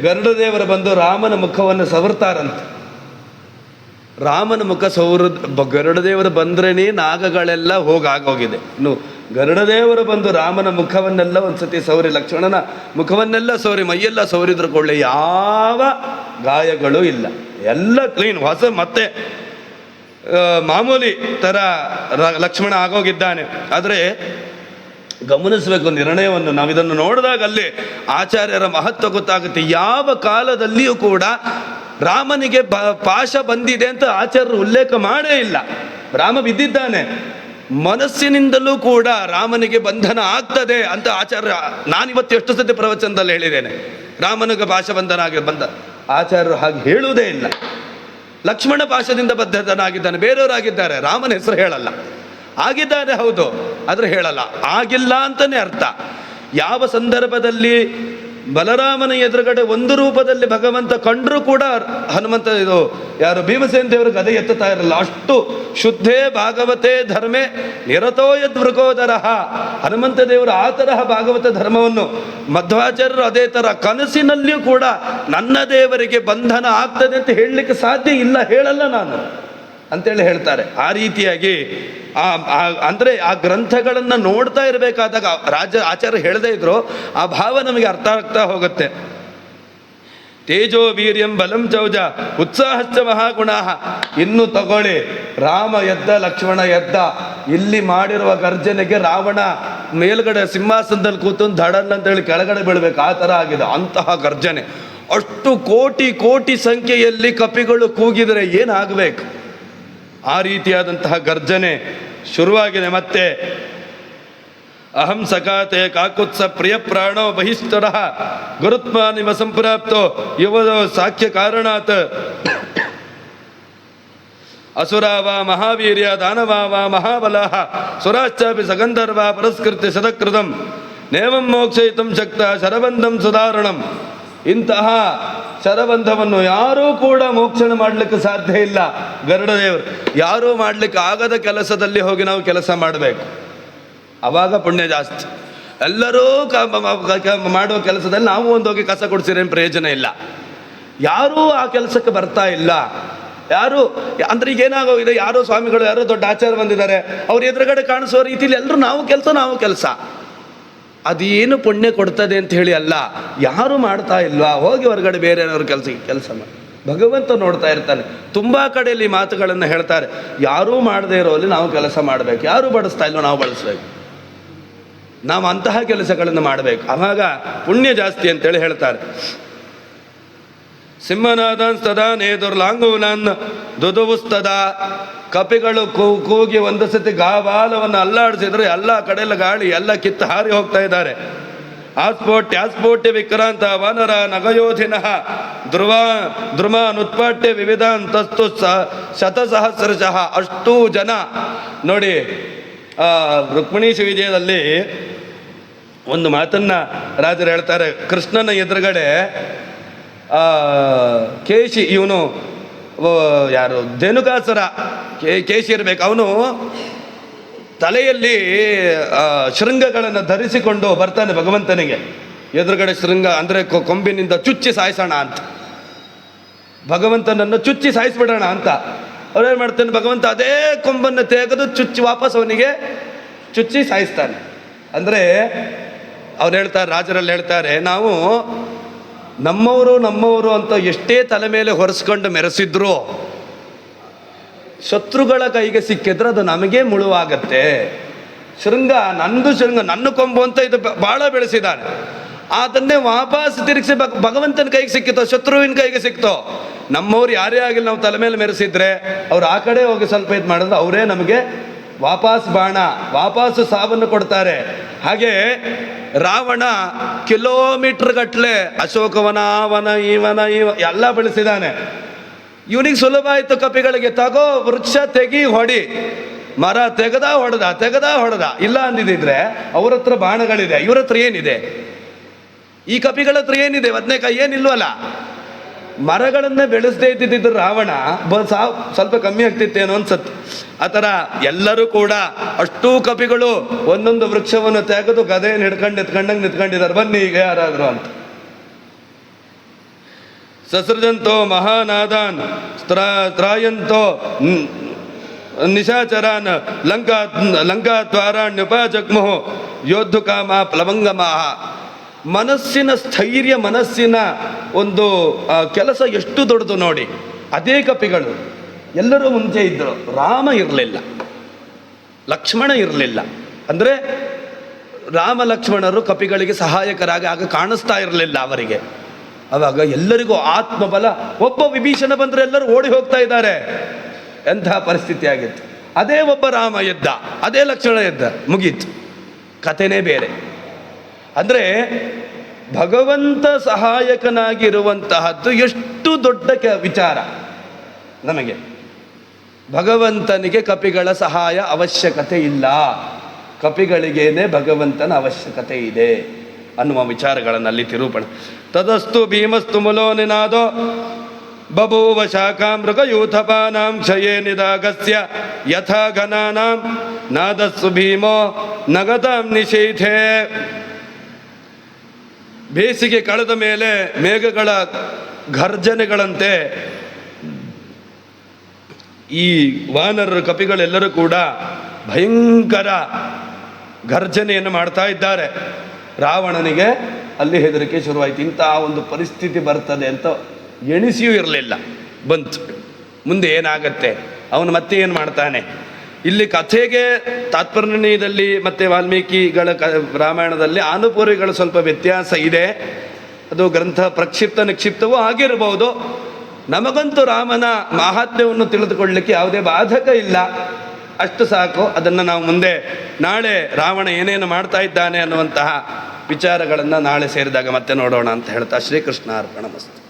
ಗರುಡ ದೇವರು ಬಂದು ರಾಮನ ಮುಖವನ್ನು ಸವರ್ತಾರಂತೆ. ರಾಮನ ಮುಖ ಗರುಡ ದೇವರು ಬಂದ್ರೇನೇ ನಾಗಗಳೆಲ್ಲ ಹೋಗಿದೆ. ಇನ್ನು ಗರುಡ ದೇವರು ಬಂದು ರಾಮನ ಮುಖವನ್ನೆಲ್ಲ ಒಂದ್ಸತಿ ಸೌರಿ, ಲಕ್ಷ್ಮಣನ ಮುಖವನ್ನೆಲ್ಲ ಸೌರಿ, ಮೈಯೆಲ್ಲ ಸೌರಿದ್ರು ಕೊಳ್ಳೆ ಯಾವ ಗಾಯಗಳು ಇಲ್ಲ, ಎಲ್ಲ ಕ್ಲೀನ್ ಹೊಸ, ಮತ್ತೆ ಮಾಮೂಲಿ ಥರ ಲಕ್ಷ್ಮಣ ಆಗೋಗಿದ್ದಾನೆ. ಆದರೆ ಗಮನಿಸಬೇಕು ನಿರ್ಣಯವನ್ನು. ನಾವಿದನ್ನು ನೋಡಿದಾಗ ಅಲ್ಲಿ ಆಚಾರ್ಯರ ಮಹತ್ವ ಗೊತ್ತಾಗುತ್ತೆ. ಯಾವ ಕಾಲದಲ್ಲಿಯೂ ಕೂಡ ರಾಮನಿಗೆ ಪಾಶ ಬಂದಿದೆ ಅಂತ ಆಚಾರ್ಯರು ಉಲ್ಲೇಖ ಮಾಡೇ ಇಲ್ಲ. ರಾಮ ಬಿದ್ದಿದ್ದಾನೆ, ಮನಸ್ಸಿನಿಂದಲೂ ಕೂಡ ರಾಮನಿಗೆ ಬಂಧನ ಆಗ್ತದೆ ಅಂತ ಆಚಾರ್ಯ, ನಾನಿವತ್ತು ಎಷ್ಟು ಸತಿ ಪ್ರವಚನದಲ್ಲಿ ಹೇಳಿದ್ದೇನೆ, ರಾಮನಿಗೆ ಪಾಶ ಬಂಧ ಆಚಾರ್ಯರು ಹಾಗೆ ಹೇಳುವುದೇ ಇಲ್ಲ. ಲಕ್ಷ್ಮಣ ಪಾಶದಿಂದ ಬದ್ಧನಾಗಿದ್ದಾನೆ, ಬೇರೆಯವರಾಗಿದ್ದಾರೆ, ರಾಮನ ಹೆಸರು ಹೇಳಲ್ಲ. ಆಗಿದ್ದಾರೆ ಹೌದು, ಆದರೆ ಹೇಳಲ್ಲ. ಆಗಿಲ್ಲ ಅಂತಲೇ ಅರ್ಥ. ಯಾವ ಸಂದರ್ಭದಲ್ಲಿ ಬಲರಾಮನ ಎದುರುಗಡೆ ಒಂದು ರೂಪದಲ್ಲಿ ಭಗವಂತ ಕಂಡರೂ ಕೂಡ ಹನುಮಂತ ಭೀಮಸೇನ ದೇವರು ಗದೆ ಎತ್ತುತ್ತಾ ಇರಲ್ಲ. ಅಷ್ಟು ಶುದ್ಧೇ ಭಾಗವತೆ ಧರ್ಮೇ ನಿರತೋ ಯದ್ವೃಕೋದರ. ಹನುಮಂತ ದೇವರು ಆ ತರಹ ಭಾಗವತ ಧರ್ಮವನ್ನು, ಮಧ್ವಾಚಾರ್ಯರು ಅದೇ ಥರ ಕನಸಿನಲ್ಲಿಯೂ ಕೂಡ ನನ್ನ ದೇವರಿಗೆ ಬಂಧನ ಆಗ್ತದೆ ಅಂತ ಹೇಳಲಿಕ್ಕೆ ಸಾಧ್ಯ ಇಲ್ಲ, ಹೇಳಲ್ಲ ನಾನು ಅಂತೇಳಿ ಹೇಳ್ತಾರೆ. ಆ ರೀತಿಯಾಗಿ ಅಂದರೆ ಆ ಗ್ರಂಥಗಳನ್ನು ನೋಡ್ತಾ ಇರಬೇಕಾದಾಗ ಆಚಾರ್ಯ ಹೇಳದೇ ಇದ್ರು ಆ ಭಾವ ನಮಗೆ ಅರ್ಥ ಆಗ್ತಾ ಹೋಗುತ್ತೆ. ತೇಜೋ ವೀರ್ಯಂ ಬಲಂ ಚೌಜ ಉತ್ಸಾಹಶ್ಚ ಮಹಾಗುಣ. ಇನ್ನು ತಗೊಳ್ಳಿ, ರಾಮ ಎದ್ದ, ಲಕ್ಷ್ಮಣ ಎದ್ದ. ಇಲ್ಲಿ ಮಾಡಿರುವ ಗರ್ಜನೆಗೆ ರಾವಣ ಮೇಲ್ಗಡೆ ಸಿಂಹಾಸನದಲ್ಲಿ ಕೂತು ಧಡಲ್ ಅಂತೇಳಿ ಕೆಳಗಡೆ ಬೀಳ್ಬೇಕು, ಆ ಥರ ಆಗಿದೆ ಅಂತಹ ಗರ್ಜನೆ. ಅಷ್ಟು ಕೋಟಿ ಕೋಟಿ ಸಂಖ್ಯೆಯಲ್ಲಿ ಕಪಿಗಳು ಕೂಗಿದರೆ ಏನಾಗಬೇಕು? ಆ ರೀತಿಯಾದಂತಹ ಗರ್ಜನೆ ಶುರುವಾಗಿದೆ. ಮತ್ತೆ ಅಹಂ ಸಕಾತೆ ಕಾಕುತ್ಸ ಪ್ರಿಯ ಪ್ರಾಣೋ ಬಹಿಷ್ಠರ ಗುರುತ್ಮಾನಿಮ ಸಂಪ್ರಾಪ್ತೋ ಯುವ ಸಾಖ್ಯ ಕಾರಣಾತ್ ಅಸುರಾವ ಮಹಾವೀರ್ಯ ದಾನವಾವ ಮಹಾಬಲ ಸುರಾಶ್ಚಾಪಿ ಸಗಂಧರ್ವ ಪರಸ್ಕೃತ್ಯ ಶತಕೃತಂ ನೇವಂ ಮೋಕ್ಷಯಿತಂ ಶಕ್ತ ಶರಬಂಧಂ ಸುಧಾರಣಂ. ಇಂತಹ ಶರಬಂಧವನ್ನು ಯಾರೂ ಕೂಡ ಮೋಕ್ಷಣ ಮಾಡಲಿಕ್ಕೆ ಸಾಧ್ಯ ಇಲ್ಲ. ಗರುಡದೇವರು ಯಾರೂ ಮಾಡಲಿಕ್ಕೆ ಆಗದ ಕೆಲಸದಲ್ಲಿ ಹೋಗಿ ನಾವು ಕೆಲಸ ಮಾಡಬೇಕು, ಆವಾಗ ಪುಣ್ಯ ಜಾಸ್ತಿ. ಎಲ್ಲರೂ ಮಾಡುವ ಕೆಲಸದಲ್ಲಿ ನಾವು ಒಂದೋಗಿ ಕಸ ಕೊಡಿಸಿರೇನು ಪ್ರಯೋಜನ ಇಲ್ಲ. ಯಾರೂ ಆ ಕೆಲಸಕ್ಕೆ ಬರ್ತಾ ಇಲ್ಲ. ಯಾರು ಅಂದ್ರೆ ಈಗ ಏನಾಗೋಗಿದೆ, ಯಾರೋ ಸ್ವಾಮಿಗಳು ಯಾರೋ ದೊಡ್ಡ ಆಚಾರ ಬಂದಿದ್ದಾರೆ, ಅವ್ರ ಎದುರುಗಡೆ ಕಾಣಿಸೋ ರೀತಿಯಲ್ಲಿ ಎಲ್ಲರೂ ನಾವು ಕೆಲಸ ಅದೇನು ಪುಣ್ಯ ಕೊಡ್ತದೆ ಅಂತ ಹೇಳಿ ಅಲ್ಲ, ಯಾರು ಮಾಡ್ತಾ ಇಲ್ವಾ, ಹೋಗಿ ಹೊರಗಡೆ ಬೇರೆ ಏನಾದ್ರು ಕೆಲಸ ಮಾಡಿ. ಭಗವಂತ ನೋಡ್ತಾ ಇರ್ತಾನೆ. ತುಂಬ ಕಡೆಯಲ್ಲಿ ಮಾತುಗಳನ್ನು ಹೇಳ್ತಾರೆ, ಯಾರೂ ಮಾಡದೇ ಇರೋಲ್ಲಿ ನಾವು ಕೆಲಸ ಮಾಡಬೇಕು, ಯಾರು ಬಡಿಸ್ತಾ ಇಲ್ವೋ ನಾವು ಬಳಸಬೇಕು, ನಾವು ಅಂತಹ ಕೆಲಸಗಳನ್ನು ಮಾಡಬೇಕು, ಆವಾಗ ಪುಣ್ಯ ಜಾಸ್ತಿ ಅಂತೇಳಿ ಹೇಳ್ತಾರೆ. ಸಿಂಹನಾದನ್ ಸ್ತದ ನೇದುರ್ಲಾಂಗೂಲನ್ ದುದುವುಸ್ತದ. ಕಪಿಗಳು ಕೂಗಿ ಒಂದು ಸತಿ ಗಾಬಾಲವನ್ನು ಅಲ್ಲಾಡಿಸಿದ್ರೆ ಎಲ್ಲ ಕಡೆಯಲ್ಲ ಗಾಳಿ ಎಲ್ಲ ಕಿತ್ತು ಹಾರಿ ಹೋಗ್ತಾ ಇದ್ದಾರೆ. ಆಸ್ಫೋಟ್ಯ ವಿಕ್ರಾಂತ ವಾನರ ನಗಯೋಧಿನ ಧ್ರುಮಾನುತ್ಪಾಟ್ಯ ವಿವಿಧಾಂತಸ್ತು ಶತಸಹಸ್ರಶಃ. ಅಷ್ಟೂ ಜನ ನೋಡಿ. ರುಕ್ಮಿಣೀಶ ವಿಜಯದಲ್ಲಿ ಒಂದು ಮಾತನ್ನ ರಾಜರು ಹೇಳ್ತಾರೆ. ಕೃಷ್ಣನ ಎದುರುಗಡೆ ಕೇಶಿ, ಇವನು ಯಾರು ಧೇನುಕಾಸುರ ಕೇಶಿ ಇರಬೇಕು, ಅವನು ತಲೆಯಲ್ಲಿ ಶೃಂಗಗಳನ್ನು ಧರಿಸಿಕೊಂಡು ಬರ್ತಾನೆ ಭಗವಂತನಿಗೆ ಎದುರುಗಡೆ. ಶೃಂಗ ಅಂದರೆ ಕೊಂಬಿನಿಂದ ಚುಚ್ಚಿ ಸಾಯಿಸೋಣ ಅಂತ, ಭಗವಂತನನ್ನು ಚುಚ್ಚಿ ಸಾಯಿಸ್ಬಿಡೋಣ ಅಂತ. ಅವ್ರೇನು ಮಾಡ್ತಾನೆ, ಭಗವಂತ ಅದೇ ಕೊಂಬನ್ನು ತೆಗೆದು ಚುಚ್ಚಿ ವಾಪಸ್ ಅವನಿಗೆ ಚುಚ್ಚಿ ಸಾಯಿಸ್ತಾನೆ. ಅಂದರೆ ಅವ್ರು ಹೇಳ್ತಾರೆ, ರಾಜರಲ್ಲಿ ಹೇಳ್ತಾರೆ, ನಾವು ನಮ್ಮವರು ಅಂತ ಎಷ್ಟೇ ತಲೆ ಮೇಲೆ ಹೊರಿಸ್ಕೊಂಡು ಮೆರೆಸಿದ್ರು ಶತ್ರುಗಳ ಕೈಗೆ ಸಿಕ್ಕಿದ್ರೆ ಅದು ನಮಗೇ ಮುಳುವಾಗತ್ತೆ. ಶೃಂಗ ನನ್ನ ಕೊಂಬು ಅಂತ ಇದು ಭಾಳ ಬೆಳೆಸಿದ್ದಾನೆ, ಅದನ್ನೇ ವಾಪಸ್ ತಿರುಗಿಸಿ ಭಗವಂತನ ಕೈಗೆ ಸಿಕ್ಕಿತೋ ಶತ್ರುವಿನ ಕೈಗೆ ಸಿಕ್ತೋ. ನಮ್ಮವ್ರು ಯಾರೇ ಆಗಿಲ್ಲ, ನಾವು ತಲೆ ಮೇಲೆ ಮೆರೆಸಿದ್ರೆ ಅವ್ರು ಆ ಕಡೆ ಹೋಗಿ ಸ್ವಲ್ಪ ಇದು ಮಾಡಿದ್ರೆ ಅವರೇ ನಮಗೆ ವಾಪಸ್ ಬಾಣ, ವಾಪಸ್ಸು ಸಾವನ್ನು ಕೊಡ್ತಾರೆ. ಹಾಗೆ ರಾವಣ ಕಿಲೋಮೀಟರ್ ಗಟ್ಟಲೆ ಅಶೋಕವನ ಎಲ್ಲ ಬೆಳೆಸಿದ್ದಾನೆ. ಇವನಿಗೆ ಸುಲಭ ಆಯಿತು ಕಪಿಗಳಿಗೆ, ತಗೋ ವೃಕ್ಷ ತೆಗಿ ಹೊಡಿ, ಮರ ತೆಗೆದ ಹೊಡೆದ. ಇಲ್ಲ ಅಂದಿದ್ರೆ ಅವ್ರ ಹತ್ರ ಬಾಣಗಳಿದೆ, ಇವ್ರ ಹತ್ರ ಏನಿದೆ, ಈ ಕಪಿಗಳ ಹತ್ರ ಏನಿದೆ, ಬದನೆಕಾಯಿ ಏನಿಲ್ವಲ್ಲ. ಮರಗಳನ್ನ ಬೆಳೆಸದೇ ಇದ್ದಿದ್ರು ರಾವಣ ಸ್ವಲ್ಪ ಕಮ್ಮಿ ಆಗ್ತಿತ್ತೇನೋ ಅನ್ಸತ್ತು. ಆ ಥರ ಎಲ್ಲರೂ ಕೂಡ ಅಷ್ಟೂ ಕಪಿಗಳು ಒಂದೊಂದು ವೃಕ್ಷವನ್ನು ತೆಗೆದು ಗದೆಯನ್ನು ಎತ್ಕೊಂಡಂಗೆ ನಿಂತ್ಕೊಂಡಿದ್ದಾರೆ. ಬನ್ನಿ ಈಗ ಯಾರಾದ್ರು ಅಂತ. ಸಸೃಜಂತೋ ಮಹಾನಾದಾನ್ ತ್ರಾಯಂತೋ ನಿಶಾಚರಾನ್ ಲಂಕಾ ದ್ವಾರಾಣ್ಯುಪಜಗ್ಮುಹು ಯೋದ್ಧುಕಾಮ ಪ್ಲವಂಗಮಾಹ. ಮನಸ್ಸಿನ ಸ್ಥೈರ್ಯ, ಮನಸ್ಸಿನ ಒಂದು ಕೆಲಸ ಎಷ್ಟು ದೊಡ್ಡದು ನೋಡಿ. ಅದೇ ಕಪಿಗಳು ಎಲ್ಲರೂ ಮುಂಚೆ ಇದ್ದರು, ರಾಮ ಇರಲಿಲ್ಲ, ಲಕ್ಷ್ಮಣ ಇರಲಿಲ್ಲ. ಅಂದರೆ ರಾಮ ಲಕ್ಷ್ಮಣರು ಕಪಿಗಳಿಗೆ ಸಹಾಯಕರಾಗಿ ಆಗ ಕಾಣಿಸ್ತಾ ಇರಲಿಲ್ಲ ಅವರಿಗೆ. ಆವಾಗ ಎಲ್ಲರಿಗೂ ಆತ್ಮಬಲ. ಒಬ್ಬ ವಿಭೀಷಣ ಬಂದರೆ ಎಲ್ಲರೂ ಓಡಿ ಹೋಗ್ತಾ ಇದ್ದಾರೆ, ಎಂತಹ ಪರಿಸ್ಥಿತಿ ಆಗಿತ್ತು. ಅದೇ ಒಬ್ಬ ರಾಮ ಎದ್ದ, ಅದೇ ಲಕ್ಷ್ಮಣ ಎದ್ದ, ಮುಗೀತು, ಕಥೆನೇ ಬೇರೆ. ಅಂದರೆ ಭಗವಂತ ಸಹಾಯಕನಾಗಿರುವಂತಹದ್ದು ಎಷ್ಟು ದೊಡ್ಡ ವಿಚಾರ ನಮಗೆ. ಭಗವಂತನಿಗೆ ಕಪಿಗಳ ಸಹಾಯ ಅವಶ್ಯಕತೆ ಇಲ್ಲ, ಕಪಿಗಳಿಗೇನೆ ಭಗವಂತನ ಅವಶ್ಯಕತೆ ಇದೆ ಅನ್ನುವ ವಿಚಾರಗಳನ್ನಲ್ಲಿ ತಿರುಪಣ. ತದಸ್ತು ಭೀಮಸ್ತು ಮುಲೋ ನಿನಾದೋ ಬಭೂವ ಶಾಖಾಮೃಗಯೂಥಪಾನಾಂ ಕ್ಷಯೇ ನಿದಾಗಸ್ಯ ಯಥಾ ಘನಾನಾಂ ನಾದಸ್ಸು ಭೀಮೋ ನಗತಾಂ ನಿಶೀಥೇ. ಬೇಸಿಗೆ ಕಳೆದ ಮೇಲೆ ಮೇಘಗಳ ಘರ್ಜನೆಗಳಂತೆ ಈ ವಾನರರು ಕಪಿಗಳೆಲ್ಲರೂ ಕೂಡ ಭಯಂಕರ ಘರ್ಜನೆಯನ್ನು ಮಾಡ್ತಾ ಇದ್ದಾರೆ. ರಾವಣನಿಗೆ ಅಲ್ಲಿ ಹೆದರಿಕೆ ಶುರುವಾಯಿತು. ಇಂತಹ ಒಂದು ಪರಿಸ್ಥಿತಿ ಬರ್ತದೆ ಅಂತ ಎಣಿಸಿಯೂ ಇರಲಿಲ್ಲ. ಬಂತು, ಮುಂದೆ ಏನಾಗತ್ತೆ, ಅವನು ಮತ್ತೆ ಏನು ಮಾಡ್ತಾನೆ. ಇಲ್ಲಿ ಕಥೆಗೆ ತಾತ್ಪರ್ಯದಲ್ಲಿ ಮತ್ತು ವಾಲ್ಮೀಕಿಗಳ ರಾಮಾಯಣದಲ್ಲಿ ಆನುಪೂರ್ವಿಗಳು ಸ್ವಲ್ಪ ವ್ಯತ್ಯಾಸ ಇದೆ. ಅದು ಗ್ರಂಥ ಪ್ರಕ್ಷಿಪ್ತ ನಿಕ್ಷಿಪ್ತವೂ ಆಗಿರಬಹುದು. ನಮಗಂತೂ ರಾಮನ ಮಾಹಾತ್ಮ್ಯವನ್ನು ತಿಳಿದುಕೊಳ್ಳಲಿಕ್ಕೆ ಯಾವುದೇ ಬಾಧಕ ಇಲ್ಲ, ಅಷ್ಟು ಸಾಕು. ಅದನ್ನು ನಾವು ಮುಂದೆ ನಾಳೆ ರಾವಣ ಏನೇನು ಮಾಡ್ತಾ ಇದ್ದಾನೆ ಅನ್ನುವಂತಹ ವಿಚಾರಗಳನ್ನು ನಾಳೆ ಸೇರಿದಾಗ ಮತ್ತೆ ನೋಡೋಣ ಅಂತ ಹೇಳ್ತಾ ಶ್ರೀಕೃಷ್ಣ ಅರ್ಪಣಮಸ್ತು.